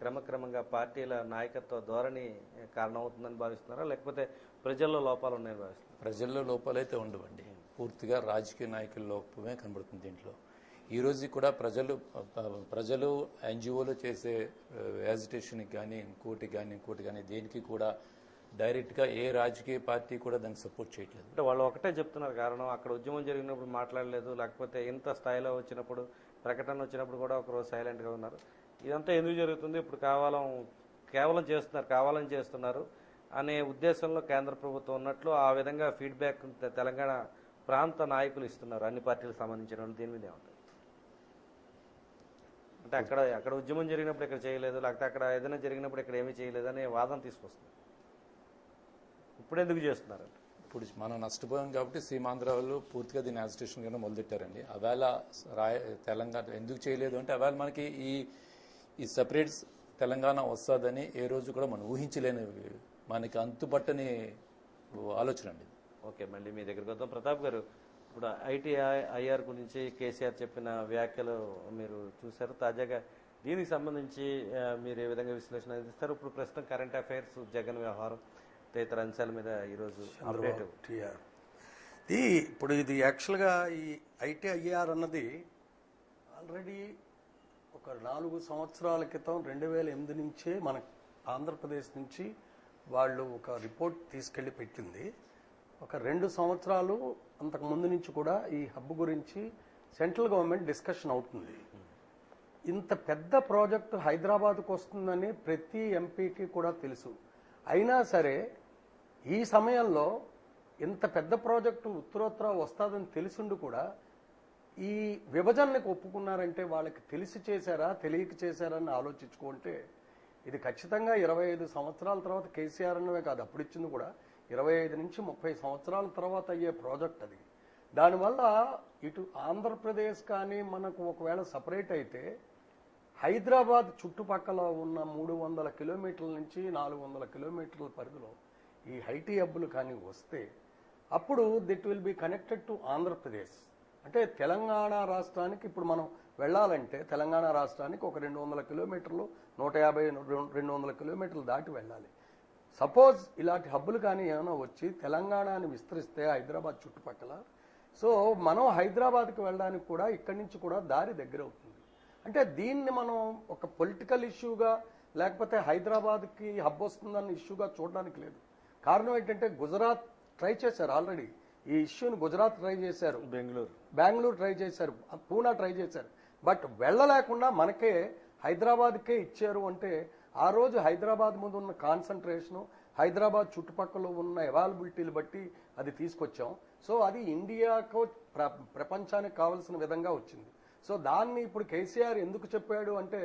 క్రమక్రమంగా పార్టీల నాయకత్వ ధోరణి కారణమవుతుందని భావిస్తున్నారా, లేకపోతే ప్రజల్లో లోపాలు ఉన్నాయని భావిస్తున్నారు? ప్రజల్లో లోపాలైతే ఉండవండి, పూర్తిగా రాజకీయ నాయకుల లోపమే కనబడుతుంది దీంట్లో. ఈ రోజు కూడా ప్రజలు ఎన్జిఓలు చేసే యాజిటేషన్కి కానీ ఇంకోటి కానీ దేనికి కూడా డైరెక్ట్గా ఏ రాజకీయ పార్టీ కూడా దాన్ని సపోర్ట్ చేయట్లేదు. అంటే వాళ్ళు ఒకటే చెప్తున్నారు కారణం, అక్కడ ఉద్యమం జరిగినప్పుడు మాట్లాడలేదు, లేకపోతే ఇంత స్థాయిలో వచ్చినప్పుడు ప్రకటన వచ్చినప్పుడు కూడా ఒకరోజు సైలెంట్గా ఉన్నారు. ఇదంతా ఎందుకు జరుగుతుంది? ఇప్పుడు కావాలని చేస్తున్నారు అనే ఉద్దేశంలో కేంద్ర ప్రభుత్వం ఉన్నట్లు ఆ విధంగా ఫీడ్బ్యాక్ తెలంగాణ ప్రాంత నాయకులు ఇస్తున్నారు, అన్ని పార్టీలకు సంబంధించిన వాళ్ళు. దీని మీద ఏమంటారు? అంటే అక్కడ ఉద్యమం జరిగినప్పుడు ఇక్కడ చేయలేదు, లేకపోతే అక్కడ ఏదైనా జరిగినప్పుడు ఇక్కడ ఏమీ చేయలేదు అనే వాదన తీసుకొస్తుంది. ఇప్పుడు ఎందుకు చేస్తున్నారు? ఇప్పుడు మనం నష్టపోయాం కాబట్టి సీమాంధ్ర వాళ్ళు పూర్తిగా దీన్ని యాజిటేషన్ కింద మొదలెట్టారండి. అవేళ తెలంగాణ ఎందుకు చేయలేదు అంటే అవేళ మనకి ఈ సెపరేట్ తెలంగాణ వస్తుందని ఏ రోజు కూడా మనం ఊహించలేని, మనకి అంతుపట్టని ఆలోచన అండి. ఓకే, మళ్ళీ మీ దగ్గరికి వద్దాం. ప్రతాప్ గారు, ఇప్పుడు ఐటీఐఆర్ గురించి కేసీఆర్ చెప్పిన వ్యాఖ్యలు మీరు చూశారు. తాజాగా దీనికి సంబంధించి మీరు ఏ విధంగా విశ్లేషణ అందిస్తారు? ఇప్పుడు ప్రస్తుతం కరెంట్ అఫైర్స్, జగన్ వ్యవహారం తదితర అంశాల మీద ఈరోజు అప్డేట్. ఇప్పుడు ఇది యాక్చువల్గా ఈ ఐటీఐఆర్ అన్నది ఆల్రెడీ ఒక 4 సంవత్సరాల క్రితం 2008 నుంచే మన ఆంధ్రప్రదేశ్ నుంచి వాళ్ళు ఒక రిపోర్ట్ తీసుకెళ్లి పెట్టింది. ఒక 2 సంవత్సరాలు అంతకు ముందు నుంచి కూడా ఈ హబ్ గురించి సెంట్రల్ గవర్నమెంట్ డిస్కషన్ అవుతుంది. ఇంత పెద్ద ప్రాజెక్టు హైదరాబాద్కు వస్తుందని ప్రతి ఎంపీకి కూడా తెలుసు. అయినా సరే ఈ సమయంలో ఇంత పెద్ద ప్రాజెక్టు ఉత్తరోత్తర వస్తుందని తెలిసిండు కూడా ఈ విభజనకు ఒప్పుకున్నారంటే వాళ్ళకి తెలిసి చేశారా తెలియక చేశారా అని ఆలోచించుకుంటే ఇది ఖచ్చితంగా 25 సంవత్సరాల తర్వాత కేసీఆర్ అన్నవే కాదు, అప్పుడు ఇచ్చింది కూడా 25 నుంచి 30 సంవత్సరాల తర్వాత అయ్యే ప్రాజెక్ట్ అది. దానివల్ల ఇటు ఆంధ్రప్రదేశ్ కానీ మనకు ఒకవేళ సపరేట్ అయితే హైదరాబాద్ చుట్టుపక్కల ఉన్న 300 కిలోమీటర్ల నుంచి 400 కిలోమీటర్ల పరిధిలో ఈ ఐటీ హబ్బులు కానీ వస్తే అప్పుడు that will be connected to Andhra Pradesh. అంటే తెలంగాణ రాష్ట్రానికి ఇప్పుడు మనం వెళ్ళాలంటే తెలంగాణ రాష్ట్రానికి ఒక 200 కిలోమీటర్లు 150-200 కిలోమీటర్లు దాటి వెళ్ళాలి. సపోజ్ ఇలాంటి హబ్బులు కానీ ఏమైనా వచ్చి తెలంగాణని విస్తరిస్తే హైదరాబాద్ చుట్టుపక్కల, సో మనం హైదరాబాద్కి వెళ్ళడానికి కూడా ఇక్కడి నుంచి కూడా దారి దగ్గర అవుతుంది. అంటే దీన్ని మనం ఒక పొలిటికల్ ఇష్యూగా లేకపోతే హైదరాబాద్కి హబ్ వస్తుందన్న ఇష్యూగా చూడడానికి లేదు. కారణం ఏంటంటే గుజరాత్ ట్రై చేశారు ఆల్రెడీ ఈ ఇష్యూని, గుజరాత్ ట్రై చేశారు, బెంగళూరు ట్రై చేశారు, పూనా ట్రై చేశారు. బట్ వెళ్ళలేకుండా మనకే హైదరాబాద్కే ఇచ్చారు. అంటే ఆ రోజు హైదరాబాద్ ముందు ఉన్న కాన్సన్ట్రేషను, హైదరాబాద్ చుట్టుపక్కల ఉన్న అవైలబిలిటీలు బట్టి అది తీసుకొచ్చాం. సో అది ఇండియాకు ప్రపంచానికి కావాల్సిన విధంగా వచ్చింది. సో దాన్ని ఇప్పుడు కేసీఆర్ ఎందుకు చెప్పాడు అంటే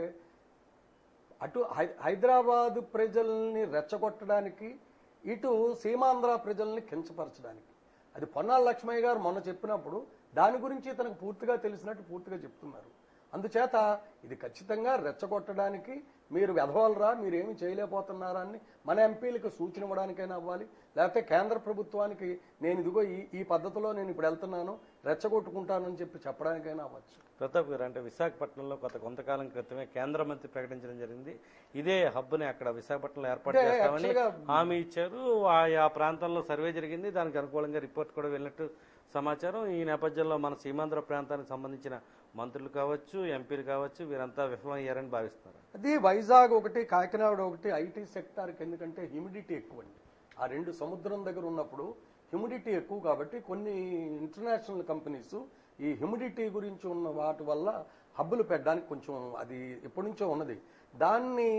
అటు హైదరాబాద్ ప్రజల్ని రెచ్చగొట్టడానికి, ఇటు సీమాంధ్ర ప్రజల్ని కించపరచడానికి. అది పొన్నాల లక్ష్మయ్య గారు మొన్న చెప్పినప్పుడు దాని గురించి తనకు పూర్తిగా తెలిసినట్టు పూర్తిగా చెప్తున్నారు. అందుచేత ఇది ఖచ్చితంగా రెచ్చగొట్టడానికి, మీరు వెధవాలరా మీరేమి చేయలేకపోతున్నారా అని మన ఎంపీలకు సూచన ఇవ్వడానికైనా అవ్వాలి, లేకపోతే కేంద్ర ప్రభుత్వానికి నేను ఇదిగో ఈ పద్ధతిలో నేను ఇప్పుడు వెళ్తున్నాను రెచ్చగొట్టుకుంటానని చెప్పడానికైనా అవ్వచ్చు. ప్రతాప్ గారు, అంటే విశాఖపట్నంలో కొంతకాలం క్రితమే కేంద్ర మంత్రి ప్రకటించడం జరిగింది, ఇదే హబ్ని అక్కడ విశాఖపట్నంలో ఏర్పాటు చేస్తామని హామీ ఇచ్చారు. ఆ ప్రాంతంలో సర్వే జరిగింది, దానికి అనుకూలంగా రిపోర్ట్ కూడా వెళ్ళినట్టు సమాచారం. ఈ నేపథ్యంలో మన సీమాంధ్ర ప్రాంతానికి సంబంధించిన మంత్రులు కావచ్చు, ఎంపీలు కావచ్చు, వీరంతా విఫలమయ్యారని భావిస్తున్నారు. అది వైజాగ్ ఒకటి, కాకినాడ ఒకటి ఐటీ సెక్టార్కి ఎందుకంటే హ్యూమిడిటీ ఎక్కువ అండి. ఆ 2 సముద్రం దగ్గర ఉన్నప్పుడు హ్యూమిడిటీ ఎక్కువ కాబట్టి కొన్ని ఇంటర్నేషనల్ కంపెనీస్ ఈ హ్యూమిడిటీ గురించి ఉన్న వాటి వల్ల హబ్బులు పెట్టడానికి కొంచెం అది ఎప్పటి నుంచో ఉన్నది. దాన్ని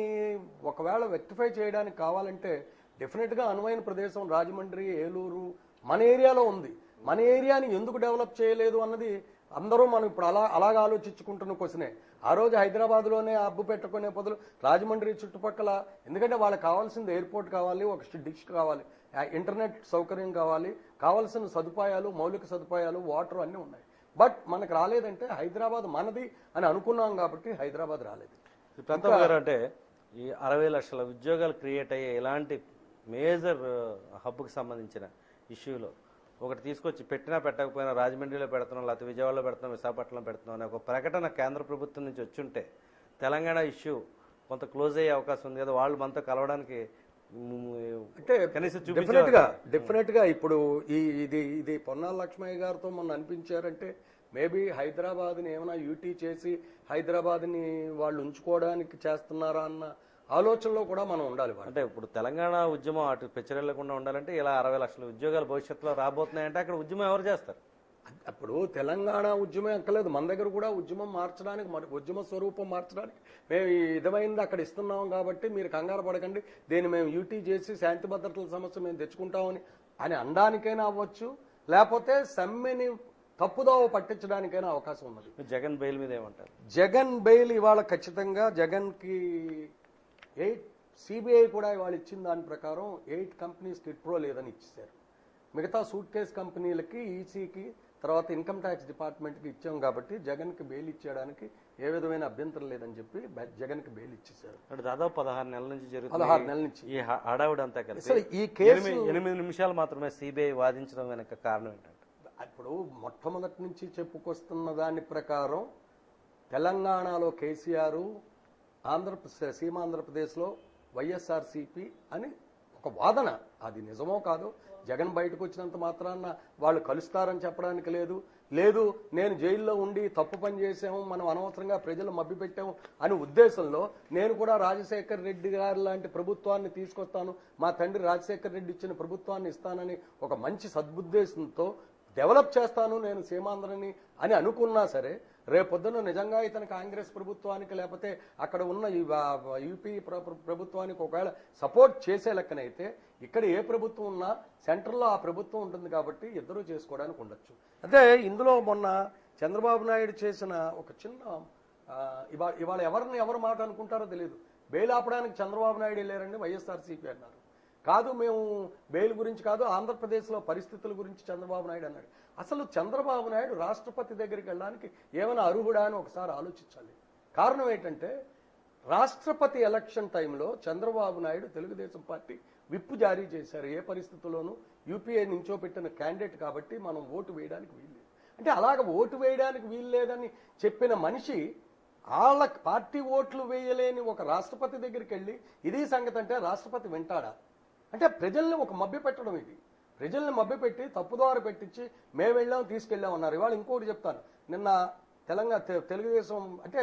ఒకవేళ రెక్టిఫై చేయడానికి కావాలంటే డెఫినెట్గా అనువైన ప్రదేశం రాజమండ్రి, ఏలూరు మన ఏరియాలో ఉంది. మన ఏరియాని ఎందుకు డెవలప్ చేయలేదు అన్నది అందరూ మనం ఇప్పుడు అలాగా ఆలోచించుకుంటున్న క్వశ్చనే. ఆ రోజు హైదరాబాద్లోనే హబ్బు పెట్టుకునే బదులు రాజమండ్రి చుట్టుపక్కల, ఎందుకంటే వాళ్ళకి కావాల్సింది ఎయిర్పోర్ట్ కావాలి, ఒక డిష్ కావాలి, ఇంటర్నెట్ సౌకర్యం కావాలి, కావాల్సిన సదుపాయాలు, మౌలిక సదుపాయాలు, వాటర్ అన్నీ ఉన్నాయి. బట్ మనకు రాలేదంటే హైదరాబాద్ మనది అని అనుకున్నాం కాబట్టి హైదరాబాద్ రాలేదు. ప్రతాప్ గారు, అంటే ఈ 60 లక్షల ఉద్యోగాలు క్రియేట్ అయ్యే ఇలాంటి మేజర్ హబ్కి సంబంధించిన ఇష్యూలో ఒకటి తీసుకొచ్చి పెట్టినా పెట్టకపోయినా రాజమండ్రిలో పెడుతున్నాం, లేకపోతే విజయవాడలో పెడుతున్నాం, విశాఖపట్నంలో పెడుతున్నాం అనే ఒక ప్రకటన కేంద్ర ప్రభుత్వం నుంచి వచ్చుంటే తెలంగాణ ఇష్యూ కొంత క్లోజ్ అయ్యే అవకాశం ఉంది కదా, వాళ్ళు మనతో కలవడానికి అంటే డెఫినెట్ గా ఇప్పుడు ఇది పొన్నాల లక్ష్మయ్య గారితో మొన్న అనిపించారంటే మేబీ హైదరాబాద్ ని ఏమైనా యూటీ చేసి హైదరాబాద్ ని వాళ్ళు ఉంచుకోవడానికి చేస్తున్నారా అన్న ఆలోచనలో కూడా మనం ఉండాలి. అంటే ఇప్పుడు తెలంగాణ ఉద్యమం అటు పెచ్చరెళ్లకుండా ఉండాలంటే ఇలా 60 లక్షల ఉద్యోగాలు భవిష్యత్తులో రాబోతున్నాయంటే అక్కడ ఉద్యమం ఎవరు చేస్తారు? అప్పుడు తెలంగాణ ఉద్యమం ఎక్కలేదు, మన దగ్గర కూడా ఉద్యమం మార్చడానికి, ఉద్యమ స్వరూపం మార్చడానికి మేము ఈ విధమైంది అక్కడ ఇస్తున్నాం కాబట్టి మీరు కంగారు పడకండి, దీన్ని మేము యూటీ చేసి శాంతి భద్రతల సమస్య మేము తెచ్చుకుంటామని అనడానికైనా అవ్వచ్చు, లేకపోతే సమ్మెని తప్పుదోవ పట్టించడానికైనా అవకాశం ఉన్నది. జగన్ బెయిల్ మీద ఏమంటారు? జగన్ బెయిల్ ఇవాళ ఖచ్చితంగా జగన్ కి 8 సిబిఐ కూడా ఇవాళ ఇచ్చిన దాని ప్రకారం 8 కంపెనీస్ కిట్ప్రో లేదని ఇచ్చేశారు. మిగతా సూట్ కేస్ కంపెనీలకి ఈసీకి తర్వాత ఇన్కమ్ ట్యాక్స్ డిపార్ట్మెంట్కి ఇచ్చాం కాబట్టి జగన్కి బెయిల్ ఇచ్చేయడానికి ఏ విధమైన అభ్యంతరం లేదని చెప్పి జగన్కి బెయిల్ ఇచ్చేశారు. అంటే దాదాపు 16 నెలల నుంచి జరుగుతుంది 16 నెలల నుంచి ఈ హడావుడి అంతా కలిసి అసలు ఈ కేసు 8 నిమిషాలు మాత్రమే సిబిఐ వాదించడం వెనక కారణం ఏంటంటే ఇప్పుడు మొట్టమొదటి నుంచి చెప్పుకొస్తున్న దాని ప్రకారం తెలంగాణలో కేసీఆర్, సీమాంధ్రప్రదేశ్లో వైఎస్ఆర్సీపీ అని ఒక వాదన. అది నిజమో కాదో జగన్ బయటకు వచ్చినంత మాత్రాన వాళ్ళు కలుస్తారని చెప్పడానికి లేదు. లేదు నేను జైల్లో ఉండి తప్పు పని చేసాము, మనం అనవసరంగా ప్రజలు మభ్యపెట్టాము అనే ఉద్దేశంలో నేను కూడా రాజశేఖర రెడ్డి గారు లాంటి ప్రభుత్వాన్ని తీసుకొస్తాను, మా తండ్రి రాజశేఖర రెడ్డి ఇచ్చిన ప్రభుత్వాన్ని ఇస్తానని ఒక మంచి సదుద్దేశంతో డెవలప్ చేస్తాను నేను సీమాంధ్రని అని అనుకున్నా సరే, రేపొద్దున నిజంగా ఇతను కాంగ్రెస్ ప్రభుత్వానికి లేకపోతే అక్కడ ఉన్న యూపీ ప్రభుత్వానికి ఒకవేళ సపోర్ట్ చేసే లెక్కనైతే ఇక్కడ ఏ ప్రభుత్వం ఉన్నా సెంట్రల్లో ఆ ప్రభుత్వం ఉంటుంది కాబట్టి ఇద్దరూ చేసుకోవడానికి ఉండొచ్చు. అదే ఇందులో మొన్న చంద్రబాబు నాయుడు చేసిన ఒక చిన్న ఇవాళ ఎవరు మాట అనుకుంటారో తెలియదు. బెయిల్ ఆపడానికి చంద్రబాబు నాయుడు వెళ్ళారండి వైఎస్ఆర్సీపీ అన్నారు. కాదు మేము బెయిల్ గురించి కాదు, ఆంధ్రప్రదేశ్లో పరిస్థితుల గురించి చంద్రబాబు నాయుడు అన్నాడు. అసలు చంద్రబాబు నాయుడు రాష్ట్రపతి దగ్గరికి వెళ్ళడానికి ఏమైనా అర్హుడా అని ఒకసారి ఆలోచించాలి. కారణం ఏంటంటే రాష్ట్రపతి ఎలక్షన్ టైంలో చంద్రబాబు నాయుడు తెలుగుదేశం పార్టీ విప్పు జారీ చేశారు. ఏ పరిస్థితుల్లోనూ యూపీఏ నించోపెట్టిన క్యాండిడేట్ కాబట్టి మనం ఓటు వేయడానికి వీల్లేదు అంటే, అలాగ ఓటు వేయడానికి వీల్లేదని చెప్పిన మనిషి వాళ్ళ పార్టీ ఓట్లు వేయలేని ఒక రాష్ట్రపతి దగ్గరికి వెళ్ళి ఇది సంగతి అంటే రాష్ట్రపతి వింటాడా? అంటే ప్రజల్ని ఒక మభ్య పెట్టడం. ఇది ప్రజల్ని మభ్యపెట్టి తప్పుదారు పెట్టించి మేము వెళ్ళాం తీసుకెళ్ళాం అన్నారు. ఇవాళ ఇంకోటి చెప్తాను, నిన్న తెలుగుదేశం అంటే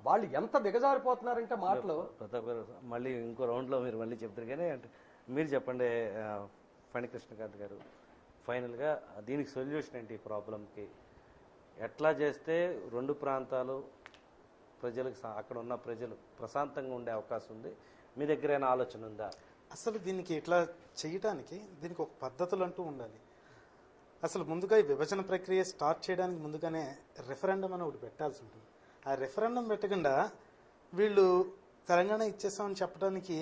వాళ్ళు ఎంత దిగజారిపోతున్నారంటే మాటలు. ప్రతాప్ గారు మళ్ళీ ఇంకో రౌండ్లో మీరు మళ్ళీ చెప్తారు కానీ అంటే మీరు చెప్పండి ఫణికృష్ణకాంత్ గారు, ఫైనల్గా దీనికి సొల్యూషన్ ఏంటి? ఈ ప్రాబ్లంకి ఎట్లా చేస్తే రెండు ప్రాంతాలు ప్రజలకు అక్కడ ఉన్న ప్రజలు ప్రశాంతంగా ఉండే అవకాశం ఉంది? మీ దగ్గర ఏమైనా ఆలోచన ఉందా? అసలు దీనికి ఇట్లా చేయడానికి దీనికి ఒక పద్ధతులు అంటూ ఉండాలి. అసలు ముందుగా ఈ విభజన ప్రక్రియ స్టార్ట్ చేయడానికి ముందుగానే రెఫరెండం అని ఒకటి పెట్టాల్సి ఉంటుంది. ఆ రెఫరెండం పెట్టకుండా వీళ్ళు తెలంగాణ ఇచ్చేసామని చెప్పడానికి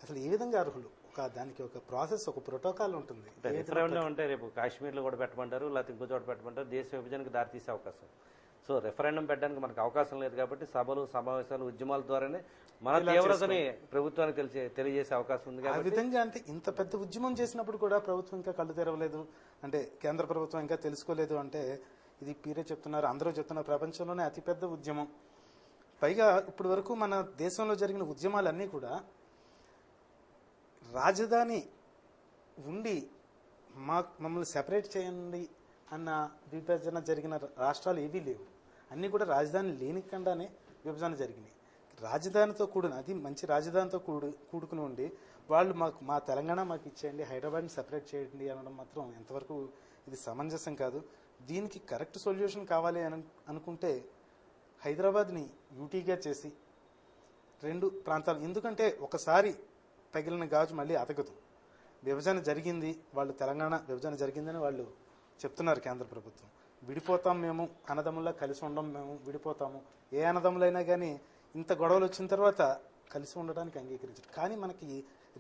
అసలు ఏ విధంగా అర్హులు? దానికి ఒక ప్రాసెస్, ఒక ప్రోటోకాల్ ఉంటుంది. రెఫరెండం అంటే రేపు కాశ్మీర్లో కూడా పెట్టమంటారు, లేకపోతే ఇంకో చోట పెట్టమంటారు, దేశ విభజనకు దారితీసే అవకాశం. సో రెఫరెండం పెట్టడానికి మనకు అవకాశం లేదు కాబట్టి సభలు, సమావేశాలు, ఉద్యమాల ద్వారానే మన తీవ్రతని ప్రభుత్వానికి తెలియజేసే అవకాశం ఉంది. ఆ విధంగా అంటే ఇంత పెద్ద ఉద్యమం చేసినప్పుడు కూడా ప్రభుత్వం ఇంకా కళ్ళు తెరవలేదు అంటే, కేంద్ర ప్రభుత్వం ఇంకా తెలుసుకోలేదు అంటే ఇది పీరే చెప్తున్నారు, అందరూ చెప్తున్నారు. ప్రపంచంలోనే అతిపెద్ద ఉద్యమం. పైగా ఇప్పటి వరకు మన దేశంలో జరిగిన ఉద్యమాలన్నీ కూడా రాజధాని ఉండి మమ్మల్ని సెపరేట్ చేయండి అన్న విభజన జరిగిన రాష్ట్రాలు ఏవీ లేవు. అన్నీ కూడా రాజధాని లేనికండానే విభజన జరిగినాయి. రాజధానితో కూడిన, అది మంచి రాజధానితో కూడుకుని ఉండి వాళ్ళు మా తెలంగాణ మాకు ఇచ్చేయండి, హైదరాబాద్ని సెపరేట్ చేయండి అనడం మాత్రం ఎంతవరకు ఇది సమంజసం కాదు. దీనికి కరెక్ట్ సొల్యూషన్ కావాలి అని అనుకుంటే హైదరాబాద్ని యూటీగా చేసి రెండు ప్రాంతాలు, ఎందుకంటే ఒకసారి పగిలిన గాజు మళ్ళీ అతగదు. విభజన జరిగింది, వాళ్ళు తెలంగాణ విభజన జరిగిందని వాళ్ళు చెప్తున్నారు కేంద్ర ప్రభుత్వం. విడిపోతాం మేము, అన్నదమ్ముల్లా కలిసి ఉండం, మేము విడిపోతాము. ఏ అన్నదమ్ములైనా కానీ ఇంత గొడవలు వచ్చిన తర్వాత కలిసి ఉండడానికి అంగీకరించారు. కానీ మనకి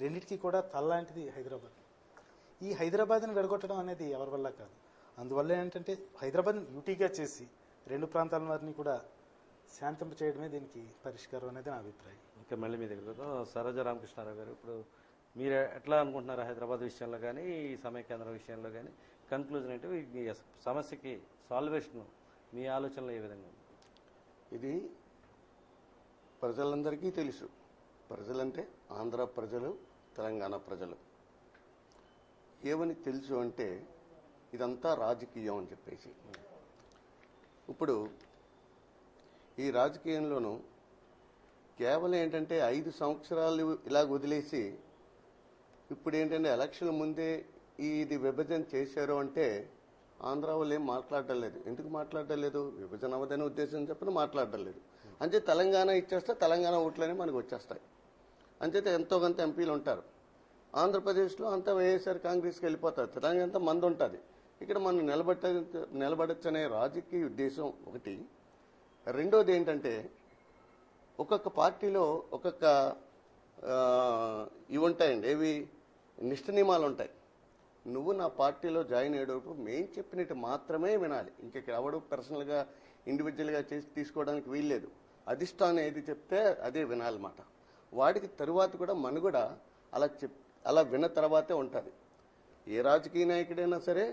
రెండింటికి కూడా తల్లాంటిది హైదరాబాద్. ఈ హైదరాబాద్ని విడగొట్టడం అనేది ఎవరి వల్ల కాదు. అందువల్ల ఏంటంటే హైదరాబాద్ని యూటీగా చేసి రెండు ప్రాంతాల వారిని కూడా శాంతింప చేయడమే దీనికి పరిష్కారం అనేది నా అభిప్రాయం. ఇంకా మళ్ళీ మీ దగ్గర సరోజ రామకృష్ణారావు గారు, ఇప్పుడు మీరు ఎట్లా అనుకుంటున్నారు హైదరాబాద్ విషయంలో కానీ ఈ సమయ కేంద్రం విషయంలో కానీ? కన్క్లూజన్ అంటే ఈ సమస్యకి సాల్వేషన్ మీ ఆలోచనలో ఏ విధంగా ఉంది? ఇది ప్రజలందరికీ తెలుసు. ప్రజలంటే ఆంధ్ర ప్రజలు, తెలంగాణ ప్రజలు. ఏమని తెలుసు అంటే ఇదంతా రాజకీయం అని చెప్పేసి. ఇప్పుడు ఈ రాజకీయంలోనూ కేవలం ఏంటంటే 5 సంవత్సరాలు ఇలాగ వదిలేసి ఇప్పుడు ఏంటంటే ఎలక్షన్ ముందే ఇది విభజన చేశారు అంటే ఆంధ్ర వాళ్ళు ఏం మాట్లాడటం లేదు. ఎందుకు మాట్లాడటం లేదు? విభజన అవ్వదనే ఉద్దేశం చెప్పిన మాట్లాడటం లేదు. అంతే తెలంగాణ ఇచ్చేస్తే తెలంగాణ ఓట్లనే మనకు వచ్చేస్తాయి. అంచేత ఎంతో కొంత ఎంపీలు ఉంటారు. ఆంధ్రప్రదేశ్లో అంతా వైఎస్ఆర్ కాంగ్రెస్కి వెళ్ళిపోతారు. తెలంగాణ అంతా మంది ఉంటుంది. ఇక్కడ మనం నిలబడచ్చనే రాజకీయ ఉద్దేశం ఒకటి. రెండోది ఏంటంటే ఒక్కొక్క పార్టీలో ఒక్కొక్క ఇవి ఉంటాయండి, ఏవి నిష్ట నియమాలు ఉంటాయి. నువ్వు నా పార్టీలో జాయిన్ అయ్యేటప్పుడు మేము చెప్పినట్టు మాత్రమే వినాలి. ఇంకెక్కడ ఎవడు పర్సనల్గా ఇండివిజువల్గా చేసి తీసుకోవడానికి వీల్లేదు. అధిష్టానం ఏది చెప్తే అదే వినాలన్నమాట. వాడికి తరువాత కూడా మనుగడ అలా విన్న తర్వాతే ఉంటుంది. ఏ రాజకీయ నాయకుడైనా సరే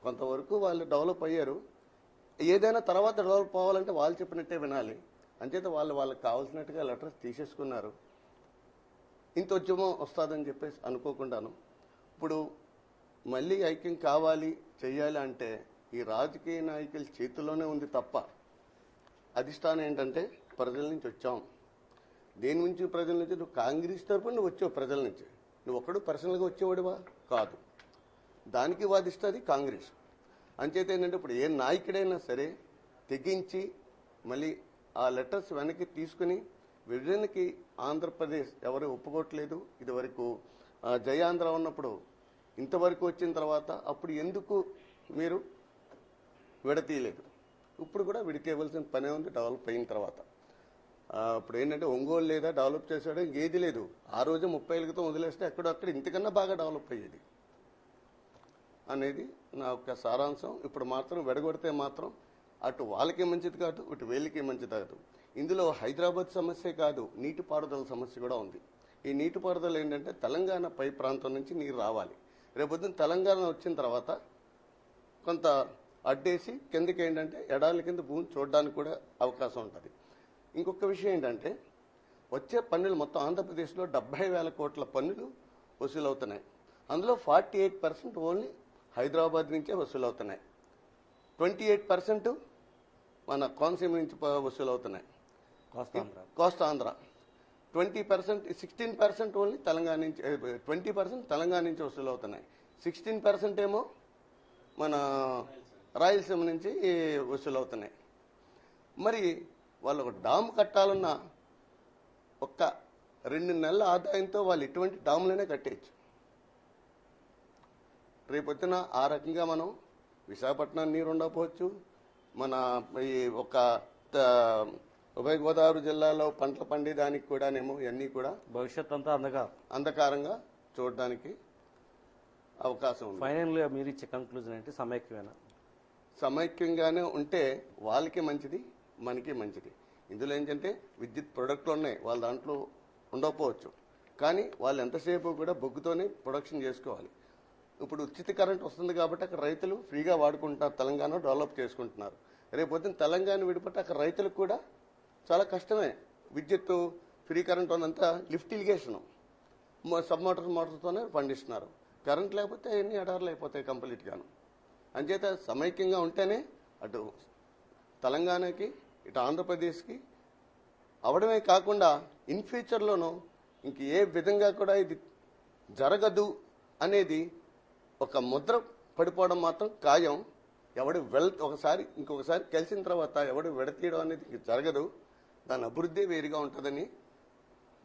కొంతవరకు వాళ్ళు డెవలప్ అయ్యారు. ఏదైనా తర్వాత డెవలప్ అవ్వాలంటే వాళ్ళు చెప్పినట్టే వినాలి. అంచేత వాళ్ళకి కావాల్సినట్టుగా లెటర్స్ తీసేసుకున్నారు. ఇంత ఉద్యమం వస్తుందని చెప్పేసి అనుకోకుండాను ఇప్పుడు మళ్ళీ ఐక్యం కావాలి చెయ్యాలి అంటే ఈ రాజకీయ నాయకుల చేతుల్లోనే ఉంది తప్ప అధిష్టానం ఏంటంటే ప్రజల నుంచి వచ్చాం. దేని నుంచి? ప్రజల నుంచి. నువ్వు కాంగ్రెస్ తరపున నువ్వు వచ్చావు ప్రజల నుంచి. నువ్వు ఒక్కడు పర్సనల్గా వచ్చేవాడివా కాదు. దానికి వాదిస్తుంది కాంగ్రెస్. అంచేత ఏంటంటే ఇప్పుడు ఏ నాయకుడైనా సరే తెగించి మళ్ళీ ఆ లెటర్స్ వెనక్కి తీసుకుని విభజనకి ఆంధ్రప్రదేశ్ ఎవరు ఒప్పుకోవట్లేదు. ఇదివరకు జయాంధ్ర ఉన్నప్పుడు ఇంతవరకు వచ్చిన తర్వాత అప్పుడు ఎందుకు మీరు విడతీయలేదు? ఇప్పుడు కూడా విడితీయవలసిన పనే ఉంది డెవలప్ అయిన తర్వాత. ఇప్పుడు ఏంటంటే ఒంగోలు లేదా డెవలప్ చేసాడు ఏది లేదు. ఆ రోజు 30 ఏళ్ళ క్రితం వదిలేస్తే అక్కడ ఇంతకన్నా బాగా డెవలప్ అయ్యేది అనేది నా యొక్క సారాంశం. ఇప్పుడు మాత్రం విడగొడితే మాత్రం అటు వాళ్ళకి మంచిది కాదు, ఇటు వీళ్ళకి మంచిది కాదు. ఇందులో హైదరాబాద్ సమస్య కాదు, నీటిపారుదల సమస్య కూడా ఉంది. ఈ నీటిపారుదల ఏంటంటే తెలంగాణ పై ప్రాంతం నుంచి నీరు రావాలి. రేపొద్దున తెలంగాణ వచ్చిన తర్వాత కొంత అడ్డేసి కిందకి ఏంటంటే ఎడాల కింద భూమి చూడడానికి కూడా అవకాశం ఉంటుంది. ఇంకొక విషయం ఏంటంటే వచ్చే పన్నులు మొత్తం ఆంధ్రప్రదేశ్లో 70,000 కోట్ల పన్నులు వసూలవుతున్నాయి. అందులో 48% ఓన్లీ హైదరాబాద్ నుంచే వసూలవుతున్నాయి. 28% మన కోనసీమ నుంచి వసూలవుతున్నాయి. కోస్తా ఆంధ్ర 20%, 16% ఓన్లీ తెలంగాణ నుంచి, 20% తెలంగాణ నుంచి వసూలవుతున్నాయి. 16% ఏమో మన రాయలసీమ నుంచి వసూలవుతున్నాయి. మరి వాళ్ళు ఒక డామ్ కట్టాలన్న ఒక్క 2 నెలల ఆదాయంతో వాళ్ళు ఎటువంటి డాములనే కట్టేయచ్చు. రేపొద్దున ఆ రకంగా మనం విశాఖపట్నం నీరు ఉండకపోవచ్చు. మన ఈ ఒక ఉభయ గోదావరి జిల్లాలో పంటలు పండేదానికి కూడానేమో ఇవన్నీ కూడా భవిష్యత్ అంతా అంధకారంగా చూడడానికి అవకాశం ఉంది. ఫైనల్గా మీరు ఇచ్చే కంక్లూజన్ ఏంటి? సమైక్యంగానే ఉంటే వాళ్ళకి మంచిది, మనకి మంచిది. ఇందులో ఏంటంటే విద్యుత్ ప్రొడక్ట్లు ఉన్నాయి, వాళ్ళ దాంట్లో ఉండకపోవచ్చు. కానీ వాళ్ళు ఎంతసేపు కూడా బొగ్గుతోనే ప్రొడక్షన్ చేసుకోవాలి. ఇప్పుడు ఉచిత కరెంట్ వస్తుంది కాబట్టి అక్కడ రైతులు ఫ్రీగా వాడుకుంటున్నారు, తెలంగాణ డెవలప్ చేసుకుంటున్నారు. రేపొద్దున తెలంగాణ విడిపోతే అక్కడ రైతులకు కూడా చాలా కష్టమే. విద్యుత్ ఫ్రీ కరెంట్ ఉన్నంతా లిఫ్ట్ ఇరిగేషను సబ్ మోటార్స్తోనే పండిస్తున్నారు. కరెంట్ లేకపోతే ఎన్ని ఎడార్లు అయిపోతాయి కంప్లీట్గాను. అంచేత సమైక్యంగా ఉంటేనే అటు తెలంగాణకి ఇటు ఆంధ్రప్రదేశ్కి అవడమే కాకుండా ఇన్ ఫ్యూచర్లోనూ ఇంక ఏ విధంగా కూడా ఇది జరగదు అనేది ఒక ముద్ర పడిపోవడం మాత్రం ఖాయం. ఎవడు ఇంకొకసారి కలిసిన తర్వాత ఎవడు విడతీయడం అనేది జరగదు. దాని అభివృద్ధి వేరుగా ఉంటుందని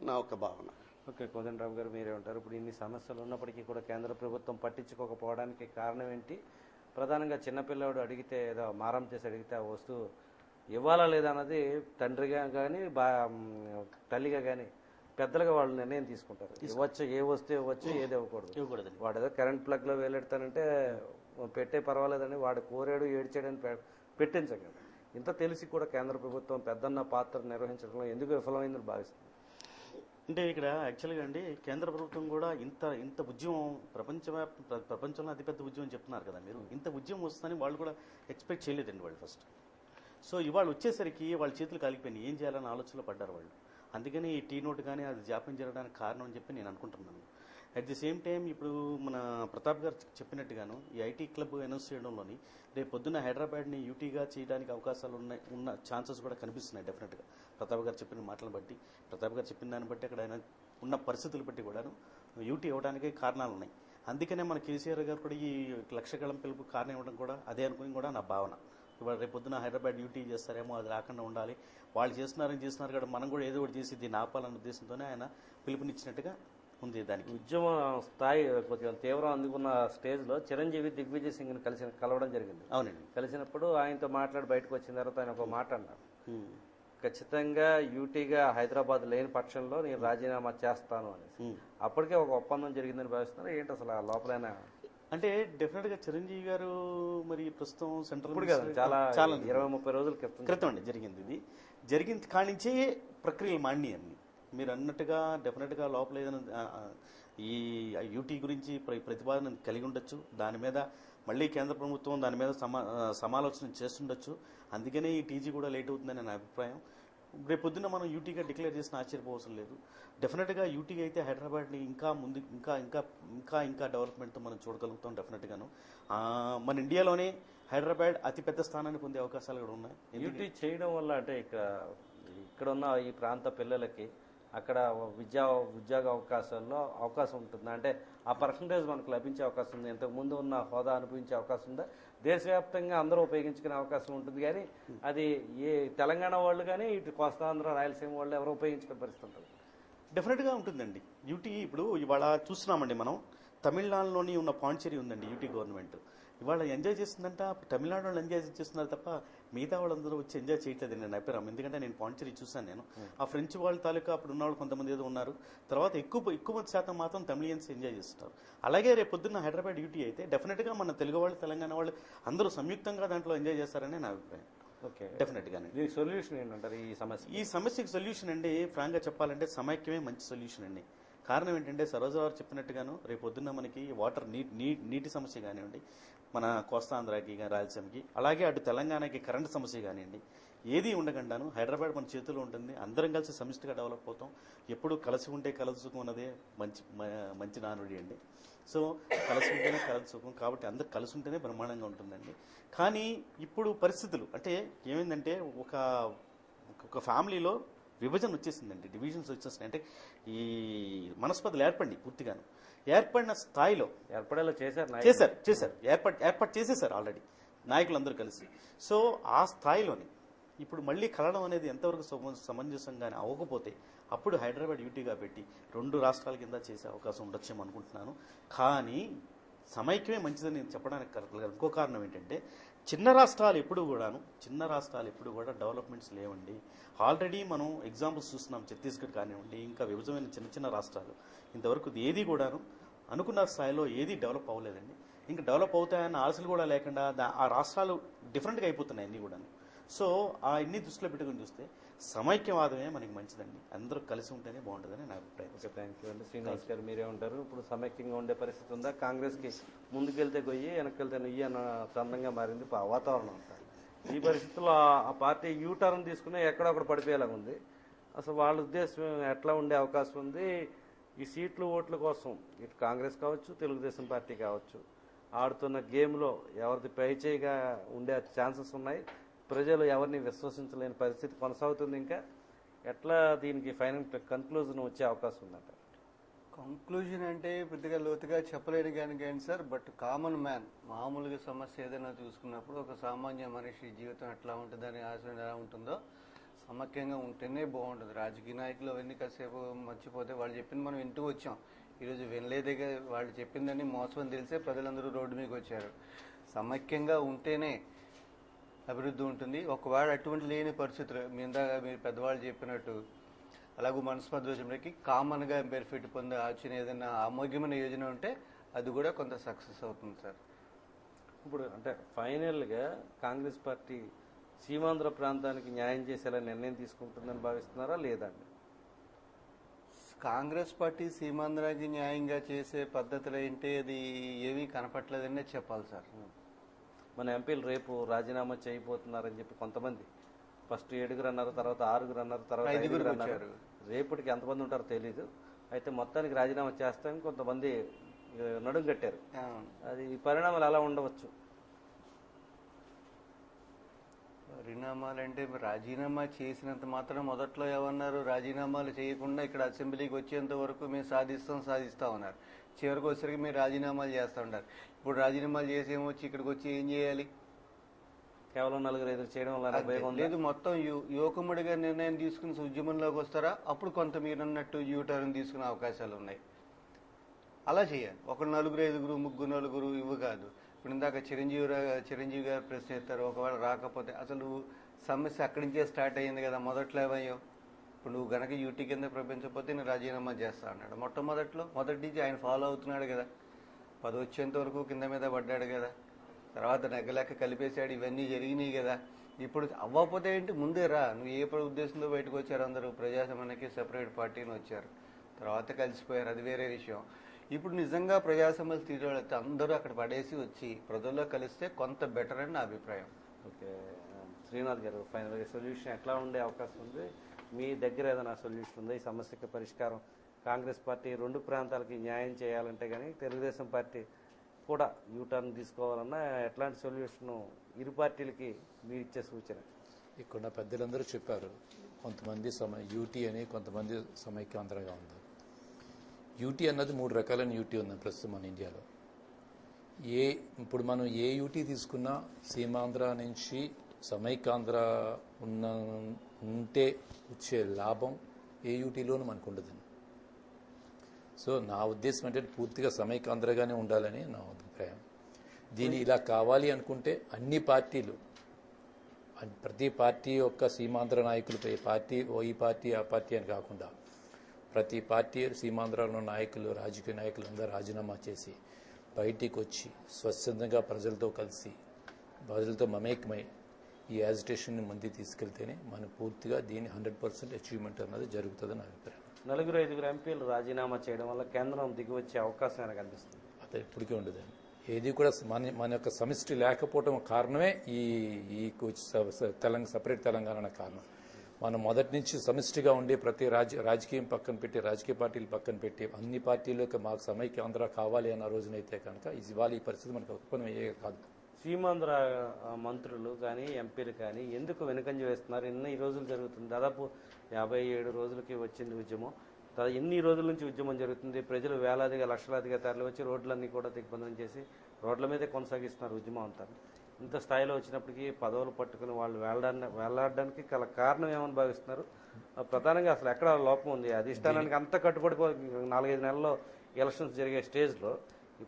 నా ఒక భావన. ఓకే, కోదండరావు గారు మీరే ఉంటారు. ఇప్పుడు ఇన్ని సమస్యలు ఉన్నప్పటికీ కూడా కేంద్ర ప్రభుత్వం పట్టించుకోకపోవడానికి కారణం ఏంటి? ప్రధానంగా చిన్నపిల్లవాడు అడిగితే ఏదో మారం చేసి అడిగితే ఆ వస్తువు ఇవ్వాలా లేదా అన్నది తండ్రిగా కానీ తల్లిగా కానీ పెద్దలుగా వాళ్ళు నిర్ణయం తీసుకుంటారు. ఇవ్వచ్చు, ఏ వస్తువు ఇవ్వచ్చు, ఏది ఇవ్వకూడదు. వాడు ఏదో కరెంట్ ప్లగ్లో వేలెడతానంటే పెట్టే పర్వాలేదని వాడు కోరాడు ఏడ్చాడని పెట్టించగలరు. ఇంత తెలిసి కూడా కేంద్ర ప్రభుత్వం పెద్దన్న పాత్ర నిర్వహించడంలో ఎందుకు విఫలమైందని భావిస్తుంది? అంటే ఇక్కడ యాక్చువల్గా అండి కేంద్ర ప్రభుత్వం కూడా ఇంత ఉద్యమం ప్రపంచంలో అతిపెద్ద ఉద్యమం చెప్తున్నారు కదా మీరు. ఇంత ఉద్యమం వస్తుందని వాళ్ళు కూడా ఎక్స్పెక్ట్ చేయలేదండి వాళ్ళు ఫస్ట్. సో ఇవాళ వచ్చేసరికి వాళ్ళ చేతులు కాలిపోయినాయి, ఏం చేయాలని ఆలోచనలో పడ్డారు వాళ్ళు. అందుకని ఈ టీ నోట్ కానీ అది జాప్యం జరగడానికి కారణం అని చెప్పి నేను అనుకుంటున్నాను. అట్ ది సేమ్ టైం ఇప్పుడు మన ప్రతాప్ గారు చెప్పినట్టుగాను ఈ ఐటీ క్లబ్ అనౌన్స్ చేయడంలోని రేపు పొద్దున్న హైదరాబాద్ని యూటీగా చేయడానికి అవకాశాలు ఉన్న ఛాన్సెస్ కూడా కనిపిస్తున్నాయి డెఫినెట్గా. ప్రతాప్ గారు చెప్పిన మాటలను బట్టి, ప్రతాప్ గారు చెప్పిన దాన్ని బట్టి, అక్కడ ఆయన ఉన్న పరిస్థితులు బట్టి కూడాను యూటీ ఇవ్వడానికి కారణాలు ఉన్నాయి. అందుకనే మన కేసీఆర్ గారు కూడా ఈ 1,00,000 గళం పిలుపు కారణం ఇవ్వడం కూడా అదే అనుకుని కూడా నా భావన. ఇవాళ రేపు పొద్దున హైదరాబాద్ యూటీ చేస్తారేమో, అది రాకుండా ఉండాలి, వాళ్ళు చేస్తున్నారు కదా మనం కూడా ఏదో ఒకటి చేసి దీన్ని ఆపాలన్న ఉద్దేశంతోనే ఆయన పిలుపునిచ్చినట్టుగా ఉంది. దానికి ఉద్యమ స్థాయి కొద్దిగా తీవ్రం అందుకున్న స్టేజ్లో చిరంజీవి దిగ్విజయ్ సింగ్ని కలవడం జరిగింది. అవునండి. కలిసినప్పుడు ఆయనతో మాట్లాడి బయటకు వచ్చిన తర్వాత ఆయన ఒక మాట అన్నారు, ఖచ్చితంగా యూటీగా హైదరాబాద్ లేని పక్షంలో నేను రాజీనామా చేస్తాను అనేసి. అప్పటికే ఒక ఒప్పందం జరిగిందని భావిస్తున్నారు ఏంటి అసలు ఆ లోపలైనా? అంటే డెఫినెట్ గా చిరంజీవి గారు మరి ప్రస్తుతం సెంట్రల్ ఇప్పుడు కదా చాలా 20-30 రోజుల క్రితం అండి జరిగింది. ఇది జరిగింది కానించే ప్రక్రియలు మాండి అన్ని మీరు అన్నట్టుగా డెఫినెట్ గా లోపల ఏదైనా ఈ యూటీ గురించి ప్రతిపాదన కలిగి ఉండొచ్చు. దాని మీద మళ్ళీ కేంద్ర ప్రభుత్వం దాని మీద సమాలోచన చేస్తుండొచ్చు. అందుకనే ఈ టీజీ కూడా లేట్ అవుతుందని నా అభిప్రాయం. రేపు పొద్దున్న మనం యూటీగా డిక్లేర్ చేసిన ఆశ్చర్యపోవసం లేదు. డెఫినెట్గా యూటీగా అయితే హైదరాబాద్ని ఇంకా ముందు ఇంకా ఇంకా ఇంకా ఇంకా డెవలప్మెంట్తో మనం చూడగలుగుతాం. డెఫినెట్గాను మన ఇండియాలోనే హైదరాబాద్ అతిపెద్ద స్థానాన్ని పొందే అవకాశాలు కూడా ఉన్నాయి. యూటీ చేయడం వల్ల అంటే ఇక్కడ ఉన్న ఈ ప్రాంత పిల్లలకి అక్కడ ఉద్యోగ అవకాశాల్లో అవకాశం ఉంటుందా? అంటే ఆ పర్సంటేజ్ మనకు లభించే అవకాశం ఉంది? ఇంతకు ముందు ఉన్న హోదా అనుభవించే అవకాశం ఉందా? దేశవ్యాప్తంగా అందరూ ఉపయోగించుకునే అవకాశం ఉంటుంది, కానీ అది ఏ తెలంగాణ వాళ్ళు కానీ ఇటు కోస్తాంధ్ర రాయలసీమ వాళ్ళు ఎవరు ఉపయోగించుకునే పరిస్థితి ఉంటుంది? డెఫినెట్గా ఉంటుందండి. యూటీ ఇప్పుడు ఇవాళ చూస్తున్నామండి మనం, తమిళనాడులోని ఉన్న పాండిచేరి ఉందండి యూటీ గవర్నమెంట్. ఇవాళ ఎంజాయ్ చేస్తుందంట, తమిళనాడు వాళ్ళు ఎంజాయ్ చేస్తున్నారు తప్ప మిగతా వాళ్ళందరూ వచ్చి ఎంజాయ్ చేయట్లేదు నేను అభిప్రాయం. ఎందుకంటే నేను పాండిచేరి చూశాను. నేను ఆ ఫ్రెంచ్ వాళ్ళ తాలూకా అప్పుడు ఉన్న వాళ్ళు కొంతమంది ఏదో ఉన్నారు, తర్వాత ఎక్కువ మంది శాతం మాత్రం తమిళియన్స్ ఎంజాయ్ చేస్తున్నారు. అలాగే రేపు పొద్దున్న హైదరాబాద్ యూటీ అయితే డెఫినెట్గా మన తెలుగు వాళ్ళు తెలంగాణ వాళ్ళు అందరూ సంయుక్తంగా దాంట్లో ఎంజాయ్ చేస్తారని నా అభిప్రాయం. ఓకే, డెఫినెట్గానే. దీనికి సొల్యూషన్ ఏంటంటారు? ఈ సమస్యకి సొల్యూషన్ అండి ఫ్రాంక్గా చెప్పాలంటే సమైక్యమే మంచి సొల్యూషన్ అండి. కారణం ఏంటంటే సరోజ గారు చెప్పినట్టుగాను రేపు పొద్దున్న మనకి వాటర్ నీటి సమస్య కానివ్వండి, మన కోస్తాంధ్రకి రాయలసీమకి, అలాగే అటు తెలంగాణకి కరెంటు సమస్య కానివ్వండి, ఏది ఉండకుండాను హైదరాబాద్ మన చేతుల్లో ఉంటుంది. అందరం కలిసి సమిష్టిగా డెవలప్ అవుతాం. ఎప్పుడు కలిసి ఉంటే కలదు సుఖం అన్నదే మంచి నానుడి అండి. సో కలిసి ఉంటేనే కలదు సుఖం, కాబట్టి అందరు కలిసి ఉంటేనే బ్రహ్మాండంగా ఉంటుందండి. కానీ ఇప్పుడు పరిస్థితులు అంటే ఏమైందంటే ఒక ఫ్యామిలీలో విభజన వచ్చేసిందండి, డివిజన్స్ వచ్చేసినాయి. అంటే ఈ మనస్పర్ధలు పూర్తిగాను ఏర్పడిన స్థాయిలో ఏర్పడేలా చేశారు ఏర్పాటు చేసేసారు ఆల్రెడీ నాయకులందరూ కలిసి. సో ఆ స్థాయిలోని ఇప్పుడు మళ్ళీ కలడం అనేది ఎంతవరకు సమంజసంగానే అవ్వకపోతే అప్పుడు హైదరాబాద్ యూటీగా పెట్టి 2 రాష్ట్రాల కింద చేసే అవకాశం ఉండొచ్చేమో అనుకుంటున్నాను. కానీ సమైక్యమే మంచిదని నేను చెప్పడానికి ఇంకో కారణం ఏంటంటే చిన్న రాష్ట్రాలు ఎప్పుడు కూడా డెవలప్మెంట్స్ లేవండి. ఆల్రెడీ మనం ఎగ్జాంపుల్స్ చూస్తున్నాం. ఛత్తీస్గఢ్ కానివ్వండి, ఇంకా విభజమైన చిన్న రాష్ట్రాలు ఇంతవరకు ఏది కూడాను అనుకున్న స్థాయిలో ఏది డెవలప్ అవ్వలేదండి. ఇంకా డెవలప్ అవుతాయన్న ఆశలు కూడా లేకుండా ఆ రాష్ట్రాలు డిఫరెంట్గా అయిపోతున్నాయి అన్నీ కూడా. సో ఆ ఇన్ని దృష్టిలో పెట్టుకుని చూస్తే సమైక్యవాదమే మనకి మంచిదండి. అందరూ కలిసి ఉంటేనే బాగుంటుందని నా అభిప్రాయం. ఓకే, థ్యాంక్ యూ అండి. శ్రీనివాస్ గారు మీరే ఉంటారు. ఇప్పుడు సమైక్యంగా ఉండే పరిస్థితి ఉందా? కాంగ్రెస్కి ముందుకెళ్తే గొయ్యి వెనక్కి నుయ్యి అన్న చందంగా మారింది వాతావరణం అంతా. ఈ పరిస్థితుల్లో ఆ పార్టీ యూటర్న్ తీసుకుని ఎక్కడొక్కడ పడిపోయేలాగా ఉంది. అసలు వాళ్ళ ఉద్దేశం ఎట్లా ఉండే అవకాశం ఉంది? ఈ సీట్లు ఓట్ల కోసం ఇటు కాంగ్రెస్ కావచ్చు, తెలుగుదేశం పార్టీ కావచ్చు, ఆడుతున్న గేమ్లో ఎవరిది పైచేయిగా ఉండే ఛాన్సెస్ ఉన్నాయి? ప్రజలు ఎవరిని విశ్వసించలేని పరిస్థితి కొనసాగుతుంది. ఇంకా ఎట్లా దీనికి ఫైనల్ కన్క్లూజన్ వచ్చే అవకాశం ఉందంట? కంక్లూజన్ అంటే పెద్దగా లోతుగా చెప్పలేను కానీ సార్, బట్ కామన్ మ్యాన్ మామూలుగా సమస్య ఏదైనా చూసుకున్నప్పుడు ఒక సామాన్య మనిషి జీవితం ఎట్లా ఉంటుందని ఆశ ఎలా ఉంటుందో సమైక్యంగా ఉంటేనే బాగుంటుంది. రాజకీయ నాయకులు అవన్నీ కాసేపు మర్చిపోతే వాళ్ళు చెప్పింది మనం వింటూ వచ్చాం. ఈరోజు వినలేదేగా, వాళ్ళు చెప్పిందని మోసం తెలిసే ప్రజలందరూ రోడ్డు మీదకి వచ్చారు. సమైక్యంగా ఉంటేనే అభివృద్ధి ఉంటుంది. ఒకవేళ అటువంటి లేని పరిస్థితులు మీరు పెద్దవాళ్ళు చెప్పినట్టు అలాగే మనస్పర్ధ వచ్చినప్పటికీ కామన్గా బెనిఫిట్ పొందే ఆలోచన ఏదైనా అమోఘ్యమైన యోజన ఉంటే అది కూడా కొంత సక్సెస్ అవుతుంది సార్. ఇప్పుడు అంటే ఫైనల్గా కాంగ్రెస్ పార్టీ సీమాంధ్ర ప్రాంతానికి న్యాయం చేసేలా నిర్ణయం తీసుకుంటుందని భావిస్తున్నారా లేదండి? కాంగ్రెస్ పార్టీ సీమాంధ్రకి న్యాయంగా చేసే పద్ధతులు ఏంటి అది ఏమీ కనపట్లేదనే చెప్పాలి సార్. మన ఎంపీలు రేపు రాజీనామా చేయబోతున్నారని చెప్పి కొంతమంది ఫస్ట్ 7 అన్నారు, తర్వాత 6 అన్నారు, తర్వాత 5 అన్నారు. రేపటికి ఎంతమంది ఉంటారో తెలీదు. అయితే మొత్తానికి రాజీనామా చేస్తామని కొంతమంది నడుం కట్టారు. అది పరిణామాలు ఎలా ఉండవచ్చు? పరిణామాలు అంటే రాజీనామా చేసినంత మాత్రం మొదట్లో ఏమన్నారు, రాజీనామాలు చేయకుండా ఇక్కడ అసెంబ్లీకి వచ్చేంత వరకు మేము సాధిస్తాం అన్నారు. చివరికి వచ్చేసరికి మీరు రాజీనామాలు చేస్తూ ఉంటారు. ఇప్పుడు రాజీనామాలు చేసి ఏమొచ్చి ఇక్కడికి వచ్చి ఏం చేయాలి? కేవలం 4-5 చేయడం వల్ల లేదు, మొత్తం యువకుముడిగా నిర్ణయం తీసుకుని ఉద్యమంలోకి వస్తారా? అప్పుడు కొంత మీరన్నట్టు యూటర్న్ తీసుకునే అవకాశాలు ఉన్నాయి. అలా చేయాలి. ఒకరు 4-5, 3-4 ఇవి కాదు. ఇప్పుడు ఇందాక చిరంజీవి గారు ప్రశ్న ఎత్తారు, ఒకవేళ రాకపోతే అసలు సమస్య అక్కడి నుంచే స్టార్ట్ అయ్యింది కదా. మొదట్లో ఏమయ్యో, ఇప్పుడు నువ్వు గనక యూటీ కింద ప్రపంచపోతే నేను రాజీనామా చేస్తా అన్నాడు. మొట్టమొదటి నుంచి ఆయన ఫాలో అవుతున్నాడు కదా. 10 వచ్చేంత వరకు కింద మీద పడ్డాడు కదా, తర్వాత నెగ్గలెక్క కలిపేశాడు, ఇవన్నీ జరిగినాయి కదా. ఇప్పుడు అవ్వకపోతే ఏంటి, ముందే రా, నువ్వు ఏ ఉద్దేశంతో బయటకు వచ్చారు, అందరూ ప్రజాసమాన్యకి సెపరేట్ పార్టీని వచ్చారు, తర్వాత కలిసిపోయారు, అది వేరే విషయం. ఇప్పుడు నిజంగా ప్రజాసమస్యలు తీరేస్తే అందరూ అక్కడ పడేసి వచ్చి ప్రజల్లో కలిస్తే కొంత బెటర్ అని నా అభిప్రాయం. ఓకే శ్రీనాథ్ గారు, ఫైనల్గా సొల్యూషన్ ఎట్లా ఉండే అవకాశం ఉంది? మీ దగ్గర ఏదైనా సొల్యూషన్ ఉందా ఈ సమస్యకి పరిష్కారం? కాంగ్రెస్ పార్టీ 2 ప్రాంతాలకి న్యాయం చేయాలంటే కానీ తెలుగుదేశం పార్టీ కూడా యూటర్న్ తీసుకోవాలన్నా ఎట్లాంటి సొల్యూషన్ ఇరు పార్టీలకి మీరు ఇచ్చే సూచన? ఇక్కడ పెద్దలందరూ చెప్పారు, కొంతమంది యూటీ అని, కొంతమంది సమైక్యాంధ్రగా ఉంది. యూటీ అన్నది 3 రకాలైన యూటీ ఉంది ప్రస్తుతం మన ఇండియాలో. ఇప్పుడు మనం ఏ యూటీ తీసుకున్నా సీమాంధ్ర నుంచి సమైకాంధ్ర ఉంటే వచ్చే లాభం ఏ యూటీలోనూ మనకు ఉండదండి. సో నా ఉద్దేశం ఏంటంటే పూర్తిగా సమైకాంధ్రగానే ఉండాలని నా అభిప్రాయం. దీన్ని ఇలా కావాలి అనుకుంటే అన్ని పార్టీలు, ప్రతి పార్టీ యొక్క సీమాంధ్ర నాయకులపై ఈ పార్టీ ఆ పార్టీ అని కాకుండా ప్రతి పార్టీ సీమాంధ్రలో నాయకులు, రాజకీయ నాయకులు అందరూ రాజీనామా చేసి బయటికి వచ్చి స్వచ్ఛందంగా ప్రజలతో కలిసి ప్రజలతో మమేకమై ఈ యాజిటేషన్ని ముందుకు తీసుకెళ్తేనే మనం పూర్తిగా దీన్ని 100% అచీవ్మెంట్ అన్నది జరుగుతుందని అభిప్రాయం. 4-5 ఎంపీలు రాజీనామా చేయడం వల్ల కేంద్రం దిగి వచ్చే అవకాశం ఏమైనా కనిపిస్తుంది? అది ఎప్పటికీ ఉండదండి. ఏది కూడా మన యొక్క సమిష్టి లేకపోవడం కారణమే ఈ సపరేట్ తెలంగాణ కారణం. మనం మొదటి నుంచి సమిష్టిగా ఉండి ప్రతి రాజకీయం పక్కన పెట్టి, రాజకీయ పార్టీలు పక్కన పెట్టి అన్ని పార్టీలకు మాకు సమైక్యాంధ్ర కావాలి అన్న రోజునైతే కనుక ఇవాళ ఈ పరిస్థితి మనకు ఉత్పన్నమయ్యే కాదు. సీమాంధ్ర మంత్రులు కానీ ఎంపీలు కానీ ఎందుకు వెనుకంజ వేస్తున్నారు? ఎన్ని రోజులు జరుగుతుంది? దాదాపు 57 రోజులకి వచ్చింది ఉద్యమం. ఎన్ని రోజుల నుంచి ఉద్యమం జరుగుతుంది? ప్రజలు వేలాదిగా లక్షలాదిగా తరలి వచ్చి రోడ్లన్నీ కూడా దిగ్బంధనం చేసి రోడ్ల మీదే కొనసాగిస్తున్నారు ఉద్యమం అంతా. ఇంత స్థాయిలో వచ్చినప్పటికీ పదవులు పట్టుకుని వాళ్ళు వేలాడడానికి గల కారణం ఏమని భావిస్తున్నారు? ప్రధానంగా అసలు ఎక్కడ లోపం ఉంది? అధిష్టానానికి అంత కట్టుబడిపో 4-5 నెలల్లో ఎలక్షన్స్ జరిగే స్టేజ్లో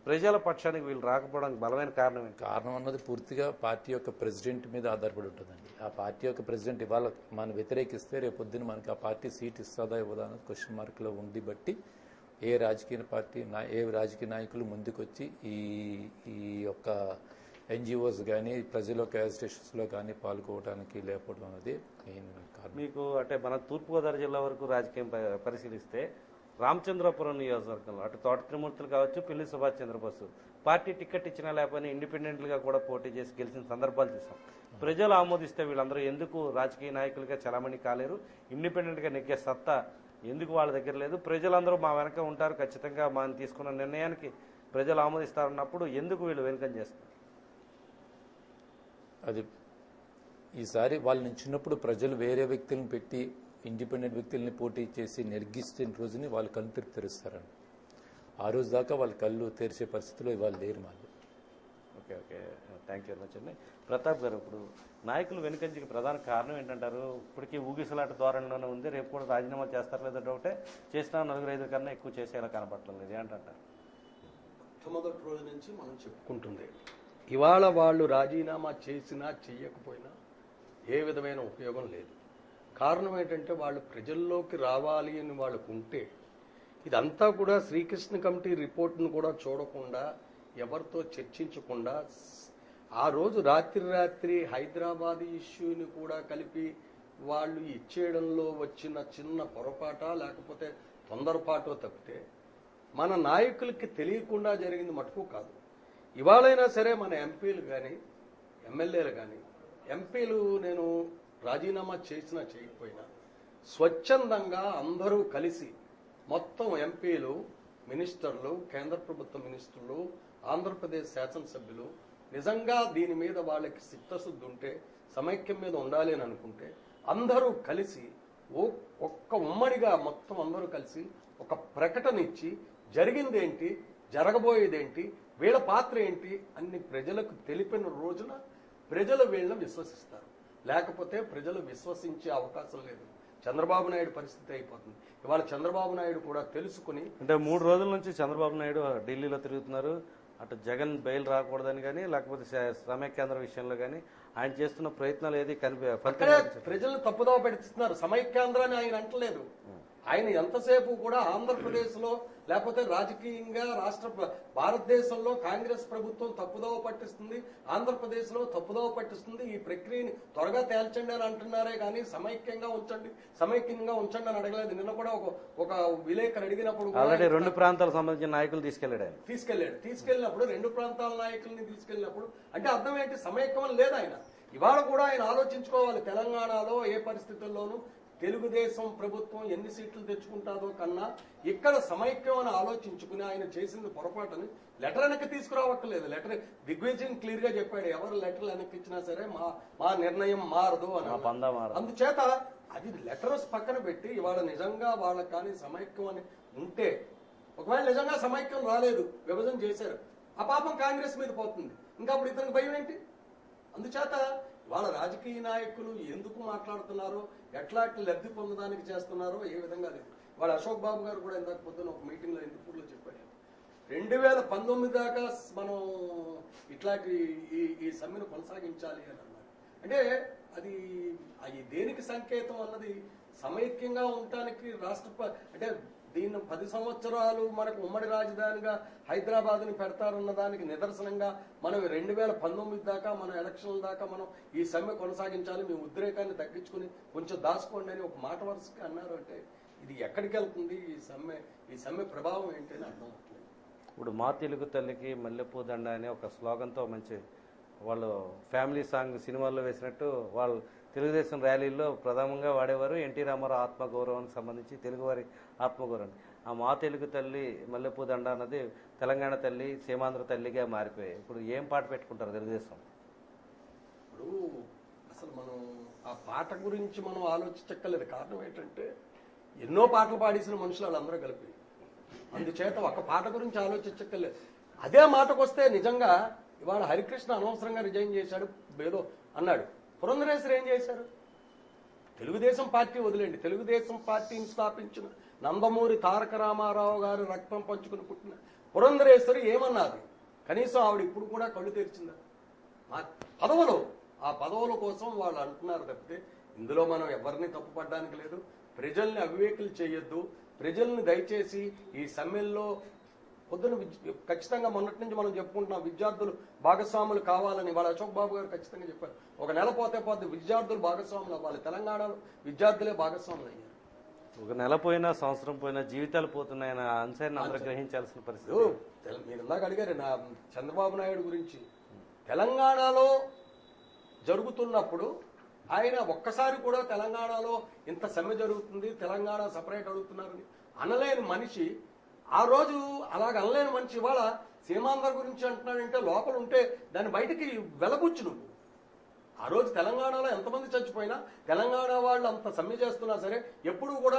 ప్రజల పక్షానికి వీళ్ళు రాకపోవడానికి బలమైన కారణం ఏంటి? కారణం అన్నది పూర్తిగా పార్టీ యొక్క ప్రెసిడెంట్ మీద ఆధారపడి ఉంటుందండి. ఆ పార్టీ యొక్క ప్రెసిడెంట్ ఇవాళ మనం వ్యతిరేకిస్తే రేపొద్దున మనకి ఆ పార్టీ సీట్ ఇస్తుందా ఇవ్వదా అనేది క్వశ్చన్ మార్క్లో ఉండి బట్టి ఏ రాజకీయ నాయకులు ముందుకొచ్చి ఈ యొక్క ఎన్జిఓస్ కానీ ప్రజల యొక్క యాజిటేషన్స్లో కానీ పాల్గొనడానికి లేకపోవడం అనేది మెయిన్ కారణం. మీకు అంటే మన తూర్పుగోదావరి జిల్లా వరకు రాజకీయం పరిశీలిస్తే రామచంద్రపురం నియోజకవర్గంలో అటు తోట త్రిమూర్తులు కావచ్చు, పిల్లి సుభాష్ చంద్రబోసు పార్టీ టికెట్ ఇచ్చినా లేకపోయినా ఇండిపెండెంట్గా కూడా పోటీ చేసి గెలిచిన సందర్భాలు చూసాం. ప్రజలు ఆమోదిస్తే వీళ్ళందరూ ఎందుకు రాజకీయ నాయకులుగా చలామణి కాలేరు? ఇండిపెండెంట్గా నెగ్గే సత్తా ఎందుకు వాళ్ళ దగ్గర లేదు? ప్రజలందరూ మా వెనక ఉంటారు, ఖచ్చితంగా మనం తీసుకున్న నిర్ణయానికి ప్రజలు ఆమోదిస్తారన్నప్పుడు ఎందుకు వీళ్ళు వెనుకం చేస్తారు? అది ఈసారి వాళ్ళు నించున్నప్పుడు ప్రజలు వేరే వ్యక్తులను పెట్టి ఇండిపెండెంట్ వ్యక్తుల్ని పోటీ చేసి నెగ్గిస్తున్న రోజుని వాళ్ళు కళ్ళు తెరుస్తారండి. ఆ రోజు దాకా వాళ్ళు కళ్ళు తెరిచే పరిస్థితిలో ఇవాళ లేరు వాళ్ళు. Okay thank you very much అండి. ప్రతాప్ గారు, ఇప్పుడు నాయకులు వెనుకంజకి ప్రధాన కారణం ఏంటంటారు? ఇప్పటికీ ఊగిసలాట ధోరణిలోనే ఉంది. రేపు కూడా రాజీనామా చేస్తారు లేదంటే ఒకటే చేసినా 4-5 కన్నా ఎక్కువ చేసేలా కనపడటం లేదు ఏంటంటారు? మొట్టమొదటి రోజు నుంచి మనం చెప్పుకుంటుంది, ఇవాళ వాళ్ళు రాజీనామా చేసినా చెయ్యకపోయినా ఏ విధమైన ఉపయోగం లేదు. కారణం ఏంటంటే వాళ్ళు ప్రజల్లోకి రావాలి అని వాళ్ళకు ఉంటే ఇదంతా కూడా శ్రీకృష్ణ కమిటీ రిపోర్ట్ను కూడా చూడకుండా, ఎవరితో చర్చించకుండా ఆ రోజు రాత్రి హైదరాబాద్ ఇష్యూని కూడా కలిపి వాళ్ళు ఇచ్చేయడంలో వచ్చిన చిన్న పొరపాట లేకపోతే తొందరపాటో తప్పితే మన నాయకులకి తెలియకుండా జరిగింది మటుకు కాదు. ఇవాళైనా సరే మన ఎంపీలు కానీ ఎమ్మెల్యేలు కానీ, ఎంపీలు నేను రాజీనామా చేసినా చేయకపోయినా స్వచ్ఛందంగా అందరూ కలిసి మొత్తం ఎంపీలు, మినిస్టర్లు, కేంద్ర ప్రభుత్వ మినిస్టర్లు, ఆంధ్రప్రదేశ్ శాసనసభ్యులు నిజంగా దీని మీద వాళ్ళకి చిత్తశుద్ధి ఉంటే, సమైక్యం మీద ఉండాలి అని అనుకుంటే అందరూ కలిసి ఒక్క ఉమ్మడిగా మొత్తం అందరూ కలిసి ఒక ప్రకటన ఇచ్చి జరిగిందేంటి, జరగబోయేదేంటి, వీళ్ళ పాత్ర ఏంటి అన్ని ప్రజలకు తెలిపిన రోజున ప్రజలు వీళ్ళని విశ్వసిస్తారు. లేకపోతే ప్రజలు విశ్వసించే అవకాశం లేదు. చంద్రబాబు నాయుడు పరిస్థితి అయిపోతుంది. ఇవాళ చంద్రబాబు నాయుడు కూడా తెలుసుకుని, అంటే 3 రోజుల నుంచి చంద్రబాబు నాయుడు ఢిల్లీలో తిరుగుతున్నారు. అటు జగన్ బెయిల్ రాకూడదని కానీ లేకపోతే సమైక్యాంధ్ర విషయంలో కానీ ఆయన చేస్తున్న ప్రయత్నాలు ఏది ప్రజలను తప్పుదోవ పెడుతున్నారు. సమైక్యాంధ్ర అని ఆయన అంటలేదు. ఆయన ఎంతసేపు కూడా ఆంధ్రప్రదేశ్ లో లేకపోతే రాజకీయంగా భారతదేశంలో కాంగ్రెస్ ప్రభుత్వం తప్పుదోవ పట్టిస్తుంది, ఆంధ్రప్రదేశ్ లో తప్పుదోవ పట్టిస్తుంది, ఈ ప్రక్రియని త్వరగా తేల్చండి అని అంటున్నారే కానీ సమైక్యంగా ఉంచండి అని అడగలేదు. నిన్న కూడా ఒక విలేకరు అడిగినప్పుడు ఆల్రెడీ 2 ప్రాంతాలకు సంబంధించిన నాయకులు తీసుకెళ్ళినప్పుడు 2 ప్రాంతాల నాయకుల్ని తీసుకెళ్ళినప్పుడు అంటే అర్థం ఏంటి? సమైక్యం లేదు ఆయన. ఇవాళ కూడా ఆయన ఆలోచించుకోవాలి. తెలంగాణలో ఏ పరిస్థితుల్లోనూ తెలుగుదేశం ప్రభుత్వం ఎన్ని సీట్లు తెచ్చుకుంటాదో కన్నా ఇక్కడ సమైక్యం అని ఆలోచించుకుని ఆయన చేసింది పొరపాటుని లెటర్ వెనక్కి తీసుకురావక్కర్లేదు. లెటర్ దిగ్విజయం క్లియర్ గా చెప్పాడు, ఎవరు లెటర్లు వెనక్కి ఇచ్చినా సరే మా నిర్ణయం మారదు అని. అందుచేత అది లెటర్స్ పక్కన పెట్టి ఇవాళ నిజంగా వాళ్ళకి కానీ సమైక్యం అని ఉంటే, ఒకవేళ నిజంగా సమైక్యం రాలేదు, విభజన చేశారు, ఆ పాపం కాంగ్రెస్ మీద పోతుంది. ఇంకా అప్పుడు ఇతనికి భయం ఏంటి? అందుచేత వాళ్ళ రాజకీయ నాయకులు ఎందుకు మాట్లాడుతున్నారో, ఎట్లాంటి లబ్ధి పొందడానికి చేస్తున్నారో ఏ విధంగా లేదు. వాళ్ళ అశోక్ బాబు గారు కూడా ఇందాక పొద్దున ఒక మీటింగ్ లో ఇందుపూర్లో చెప్పాడు, 2019 దాకా మనం ఇట్లాంటి ఈ సమ్మెను కొనసాగించాలి అని అన్నారు. అంటే అది దేనికి సంకేతం అన్నది సమైక్యంగా ఉండటానికి అంటే దీన్ని 10 సంవత్సరాలు మనకు ఉమ్మడి రాజధానిగా హైదరాబాద్ ని పెడతారన్న దానికి నిదర్శనంగా మనం 2019 దాకా మన ఎలక్షన్ల దాకా మనం ఈ సమ్మె కొనసాగించాలి, మీ ఉద్రేకాన్ని తగ్గించుకుని కొంచెం దాచుకోండి అని ఒక మాట వరుసగా అన్నారు. అంటే ఇది ఎక్కడికి వెళ్తుంది? ఈ సమ్మె ప్రభావం ఏంటి అని అర్థం అవుతుంది. ఇప్పుడు మా తెలుగు తల్లికి మల్లెపూ దండ అనే ఒక స్లోగన్తో మంచి వాళ్ళు ఫ్యామిలీ సాంగ్ సినిమాల్లో వేసినట్టు వాళ్ళు తెలుగుదేశం ర్యాలీల్లో ప్రధానంగా వాడేవారు. ఎన్టీ రామారావు ఆత్మగౌరవానికి సంబంధించి తెలుగువారి ఆత్మగౌరవం. ఆ మా తెలుగు తల్లి మల్లెపూ దండ అన్నది తెలంగాణ తల్లి, సీమాంధ్ర తల్లిగా మారిపోయాయి. ఇప్పుడు ఏం పాట పెట్టుకుంటారు తెలుగుదేశం? ఇప్పుడు అసలు మనం ఆ పాట గురించి మనం ఆలోచించక్కర్లేదు. కారణం ఏంటంటే ఎన్నో పాటలు పాడేసిన మనుషులు వాళ్ళందరూ కలిపి, అందుచేత ఒక పాట గురించి ఆలోచించక్కర్లేదు. అదే మాటకు వస్తే నిజంగా ఇవాళ హరికృష్ణ అనవసరంగా రిజైన్ చేశాడు ఏదో అన్నాడు. పురంధరేశ్వరి ఏం చేశారు? తెలుగుదేశం పార్టీ వదిలేండి, తెలుగుదేశం పార్టీని స్థాపించిన నందమూరి తారక రామారావు గారు రక్తం పంచుకుని పుట్టిన పురంధరేశ్వరి ఏమన్నది? కనీసం ఆవిడ ఇప్పుడు కూడా కళ్ళు తెరిచిందా? ఆ పదవుల కోసం వాళ్ళు అంటున్నారు తప్పితే ఇందులో మనం ఎవరిని తప్పుపడడానికి లేదు. ప్రజల్ని అవివేకులు చేయొద్దు. ప్రజల్ని దయచేసి ఈ సమ్మెల్లో పొద్దున ఖచ్చితంగా మొన్నటి నుంచి మనం చెప్పుకుంటున్నాం, విద్యార్థులు భాగస్వాములు కావాలని వాళ్ళ అశోక్ బాబు గారు ఖచ్చితంగా చెప్పారు. ఒక నెల పోతే విద్యార్థులు భాగస్వాములు అవ్వాలి. తెలంగాణలో విద్యార్థులే భాగస్వాములు అయ్యారు. ఒక నెల పోయినా సంవత్సరం పోయినా జీవితాలు పోతున్నాయన్న అంశాన్ని అందరూ గ్రహించాల్సిన పరిస్థితి. మీరు ఇందాక అడిగారు నా చంద్రబాబు నాయుడు గురించి. తెలంగాణలో జరుగుతున్నప్పుడు ఆయన ఒక్కసారి కూడా తెలంగాణలో ఇంత సమ్మె జరుగుతుంది, తెలంగాణ సపరేట్ అడుగుతున్నారని అనలేని మనిషి, ఆ రోజు అలాగ అనలేని మనిషి ఇవాళ సీమాంధ్ర గురించి అంటున్నాడంటే లోపల ఉంటే దాన్ని బయటికి వెలబుచ్చు నువ్వు. ఆ రోజు తెలంగాణలో ఎంతమంది చచ్చిపోయినా తెలంగాణ వాళ్ళు అంత సమ్మె చేస్తున్నా సరే ఎప్పుడు కూడా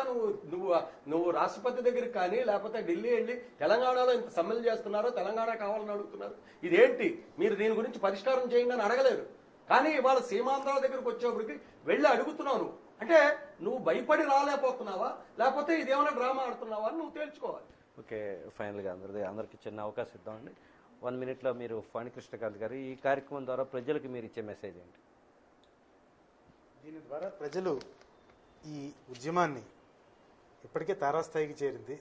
నువ్వు రాష్ట్రపతి దగ్గరికి కానీ లేకపోతే ఢిల్లీ వెళ్ళి తెలంగాణలో ఇంత సమ్మెలు చేస్తున్నారో, తెలంగాణ కావాలని అడుగుతున్నారు, ఇదేంటి మీరు దీని గురించి పరిష్కారం చేయండి అని అడగలేదు. కానీ ఇవాళ సీమాంధ్ర దగ్గరకు వచ్చేప్పటికి వెళ్ళి అడుగుతున్నావు. అంటే నువ్వు భయపడి రాలేకపోతున్నావా, లేకపోతే ఇదేమైనా డ్రామా ఆడుతున్నావా అని నువ్వు తేల్చుకోవాలి. ఓకే, ఫైనల్గా అందరికీ చిన్న అవకాశం ఇద్దామండి. 1 minute మీరు ఫణి కృష్ణకాంత్ గారు ఈ కార్యక్రమం ద్వారా ప్రజలకు మీరు ఇచ్చే మెసేజ్ ఏంటి? దీని ద్వారా ప్రజలు ఈ ఉద్యమాన్ని ఇప్పటికే తారాస్థాయికి చేరింది.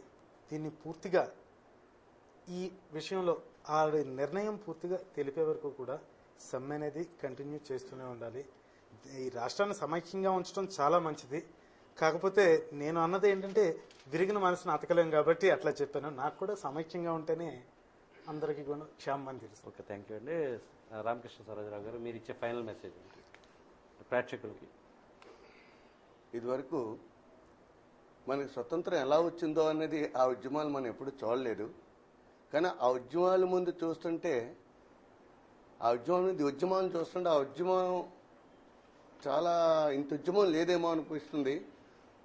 దీన్ని పూర్తిగా ఈ విషయంలో ఆ నిర్ణయం పూర్తిగా తెలిపే వరకు కూడా సమ్మె అనేది కంటిన్యూ చేస్తూనే ఉండాలి. ఈ రాష్ట్రాన్ని సమైక్యంగా ఉంచడం చాలా మంచిది. కాకపోతే నేను అన్నది ఏంటంటే విరిగిన మనసును అతకలేం కాబట్టి అట్లా చెప్పాను. నాకు కూడా సమైక్యంగా ఉంటేనే అందరికీ కూడా క్షేమం అని తెలుసు. ఓకే, థ్యాంక్ యూ అండి. రామకృష్ణ సరోజరావు గారు మీరు ఇచ్చే ఫైనల్ మెసేజ్ ఏంటి ప్రేక్షకులకి? ఇదివరకు మనకి స్వతంత్రం ఎలా వచ్చిందో అనేది ఆ ఉద్యమాలు మనం ఎప్పుడు చూడలేదు. కానీ ఆ ఉద్యమాల ముందు చూస్తుంటే ఆ ఉద్యమాలను చూస్తుంటే ఆ ఉద్యమం చాలా ఇంత ఉద్యమం లేదేమో అనిపిస్తుంది.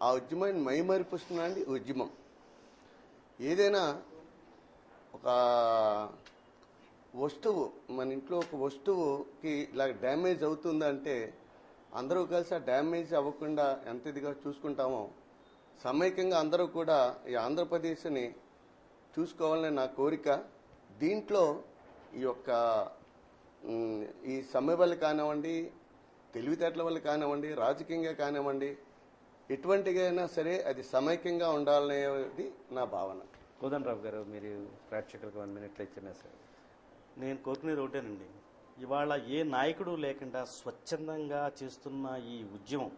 ఆ ఉద్యమాన్ని మైమరిపిస్తుందండి ఉద్యమం. ఏదైనా ఒక వస్తువు మన ఇంట్లో ఒక వస్తువుకి ఇలా డ్యామేజ్ అవుతుందంటే అందరూ కలిసి ఆ డ్యామేజ్ అవ్వకుండా ఎంత ఇదిగా చూసుకుంటామో సమైక్యంగా అందరూ కూడా ఈ ఆంధ్రప్రదేశ్ని చూసుకోవాలని నా కోరిక. దీంట్లో ఈ సమ్మె వల్ల కానివ్వండి, తెలివితేటల వల్ల కానివ్వండి, రాజకీయంగా కానివ్వండి, ఎటువంటిగా అయినా సరే అది సమైక్యంగా ఉండాలనేది నా భావన. కోదండరావు గారు, మీరు ప్రేక్షకులకు 1 minute ఇచ్చిన మెసేజ్. నేను కోరుకునేది ఒకటేనండి, ఇవాళ ఏ నాయకుడు లేకుండా స్వచ్ఛందంగా చేస్తున్న ఈ ఉద్యమం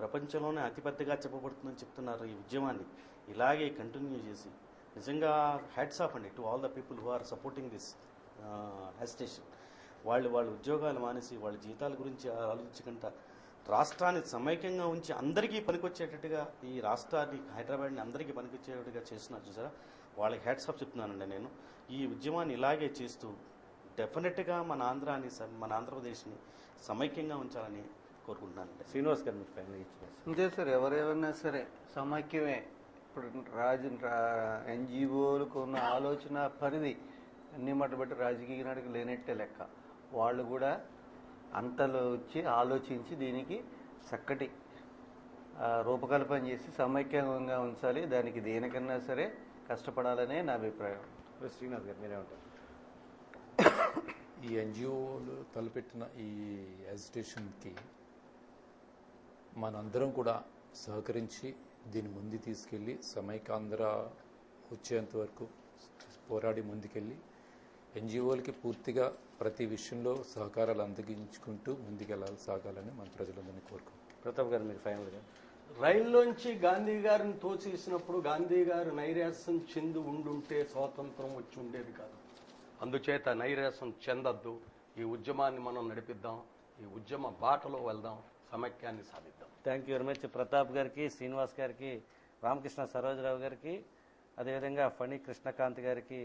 ప్రపంచంలోనే అతిపెద్దగా చెప్పబడుతుందని చెప్తున్నారు. ఈ ఉద్యమాన్ని ఇలాగే కంటిన్యూ చేసి నిజంగా హ్యాట్స్ ఆఫ్ అండి to all the people who are supporting this agitation. వాళ్ళ ఉద్యోగాలు మానేసి వాళ్ళ జీతాల గురించి ఆలోచించకుండా రాష్ట్రాన్ని సమైక్యంగా ఉంచి అందరికీ పనికొచ్చేటట్టుగా ఈ రాష్ట్రాన్ని, హైదరాబాద్ని అందరికీ పనికొచ్చేటట్టుగా చేస్తున్నారు చూసారా, వాళ్ళకి హ్యాట్స్ ఆఫ్ చెప్తున్నానండి నేను. ఈ ఉద్యమాన్ని ఇలాగే చేస్తూ డెఫినెట్గా మన ఆంధ్రప్రదేశ్ని సమైక్యంగా ఉంచాలని కోరుకుంటున్నానండి. శ్రీనివాస్ గారు మీరు ఫైనల్ ఇచ్చిన మెసేజ్. అంతే సార్, ఎవరేమన్నా సరే సమైక్యమే. ఇప్పుడు ఎన్జిఓలకు ఉన్న ఆలోచన పరిధి అన్ని మాట బట్టి రాజకీయ నాటికి లేనట్టే లెక్క. వాళ్ళు కూడా అంతలో వచ్చి ఆలోచించి దీనికి చక్కటి రూపకల్పన చేసి సమైక్యంగా ఉంచాలి. దానికి దేనికన్నా సరే కష్టపడాలనే నా అభిప్రాయం. శ్రీనాథ్ గారు మీరేమంటారు? ఈ ఎన్జిఓలు తలపెట్టిన ఈ అజిటేషన్కి మనందరం కూడా సహకరించి దీన్ని ముందు తీసుకెళ్ళి సమైకాంధ్ర వచ్చేంత వరకు పోరాడి ముందుకెళ్ళి ఎన్జిఓలకి పూర్తిగా ప్రతి విషయంలో సహకారాలు అందగించుకుంటూ ముందుకెళ్ళాలి, సాగాలని మన ప్రజలందరినీ కోరుకుంటున్నాం. ప్రతాప్ గారు మీరు ఫైనల్గా. రైల్లోంచి గాంధీ గారిని తోచేసినప్పుడు గాంధీ గారు నైరాశ్యం చెంది ఉండుంటే స్వాతంత్రం వచ్చి ఉండేది కాదు. అందుచేత నైరాశ్యం చెందద్దు, ఈ ఉద్యమాన్ని మనం నడిపిద్దాం, ఈ ఉద్యమ బాటలో వెళ్దాం, సమైక్యాన్ని సాధిద్దాం. Thank you very much Pratap గారికి, శ్రీనివాస్ గారికి, రామకృష్ణ సరోజరావు గారికి, అదేవిధంగా ఫణి కృష్ణకాంత్ గారికి,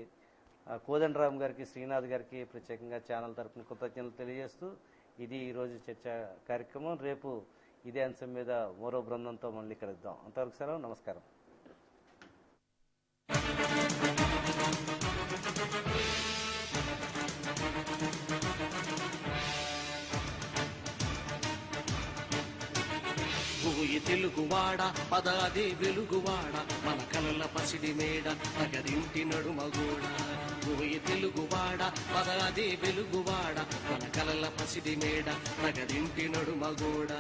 కోదండరామ్ గారికి, శ్రీనాథ్ గారికి ప్రత్యేకంగా ఛానల్ తరఫున కృతజ్ఞతలు తెలియజేస్తూ ఇది ఈరోజు చర్చ కార్యక్రమం. రేపు ఇదే అంశం మీద మరో బృందంతో మళ్ళీ కలుద్దాం. అంతవరకు సెలవు, నమస్కారం. ఓయి తెలుగువాడ పదాది వెలుగువాడ మన కలల పసిడి మేడ నగరింటి నడుమగోడ. ఓయి తెలుగువాడ పదాది వెలుగువాడ మన కలల పసిడి మేడ నగరింటి నడుమగోడ.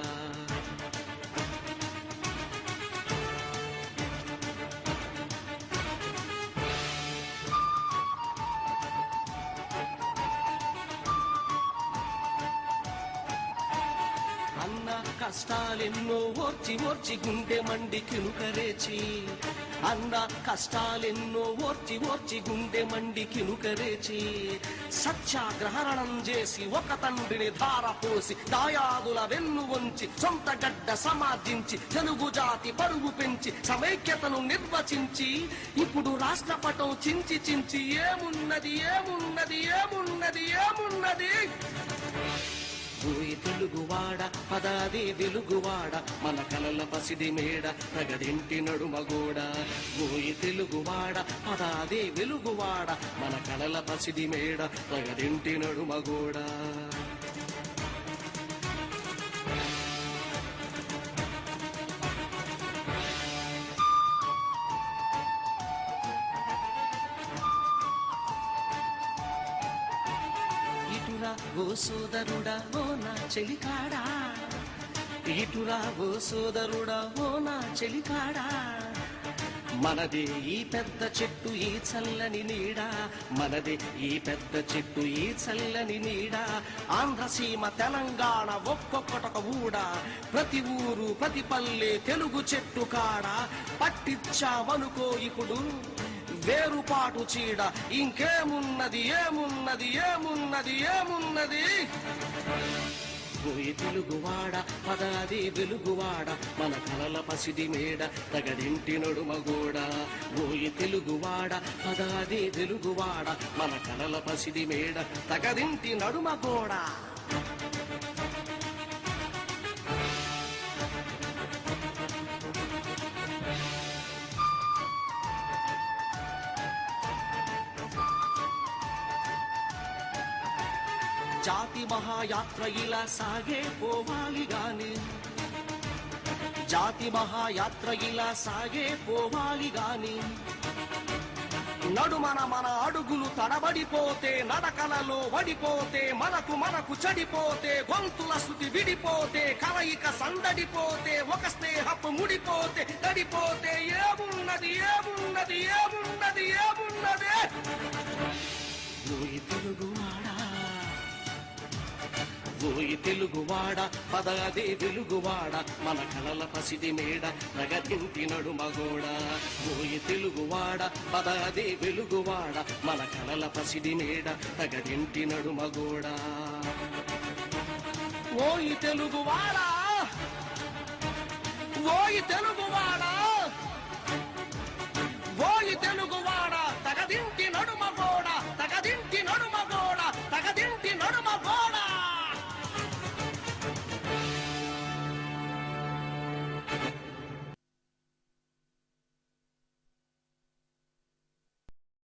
కష్టాలెన్నో ఓర్చి ఓర్చి గుండె మండి కినుకరేచి, అన్న కష్టాలెన్నో ఓర్చి ఓర్చి గుండె మండి కినుకరేచి, సత్యాగ్రహణం చేసి ఒక తండ్రిని ధారపోసి దాయాదుల వెన్ను వంచి సొంత గడ్డ సమార్జించి తెలుగు జాతి పరుగు పెంచి సమైక్యతను నిర్వచించి ఇప్పుడు రాష్ట్రపటం చించి చించి ఏమున్నది ఏమున్నది ఏమున్నది ఏమున్నది. ఓయి తెలుగువాడ పదాది వెలుగువాడ మన కలల పసిడి మేడ ప్రగదింటి నడుమగోడ. ఓయి తెలుగువాడ పదాది వెలుగువాడ మన కలల పసిడి మేడ ప్రగదింటి నడుమగోడ. ఓ సోదరుడా ఓ నా చెలికాడా, ఇటురా ఓ సోదరుడా ఓ నా చెలికాడా, మనదే ఈ పెద్ద చెట్టు ఈ చల్లని నీడ, మనదే ఈ పెద్ద చెట్టు ఈ చల్లని నీడ. ఆంధ్రసీమ తెలంగాణ ఒక్కొక్కటొక ఊడ, ప్రతి ఊరు ప్రతి పల్లె తెలుగు చెట్టు కాడ. పట్టించామనుకో ఇప్పుడు వేరుపాటు చీడ, ఇంకేమున్నది ఏమున్నది ఏమున్నది ఏమున్నది. ఓయి తెలుగువాడ పదాది వెలుగువాడ మన కలల పసిడి మేడ తగదింటి నడుమగోడ. ఓయి తెలుగువాడ పదాది వెలుగువాడ మన కలల పసిడి మేడ తగదింటి నడుమగోడ. జాతి మహాయాత్ర ఇలా సాగే పోవాలి గాని, జాతి మహాయాత్ర ఇలా సాగే పోవాలి గాని, నడుమన మన అడుగులు తడబడిపోతే, నడకలలో వడిపోతే, మనకు చెడిపోతే, గొంతుల శృతి విడిపోతే, కలయిక సందడిపోతే, ఒక స్నేహపు ముడిపోతే, గడిపోతే ఏమున్నది ఏమున్నది ఏమున్నది ఏమున్నది? ఓయి తెలుగువాడా, ఓయి తెలుగువాడ, పదదే వెలుగువాడ, మన కలల పసిడి మేడ, ప్రగతింటి నడుమగోడ. ఓయి తెలుగువాడ, పదదే వెలుగువాడ, మన కలల పసిడి మేడ, ప్రగతింటి నడుమగోడ. ఓయి తెలుగువాడ, ఓయి తెలుగువాడ, ఓయి తెలుగువాడ.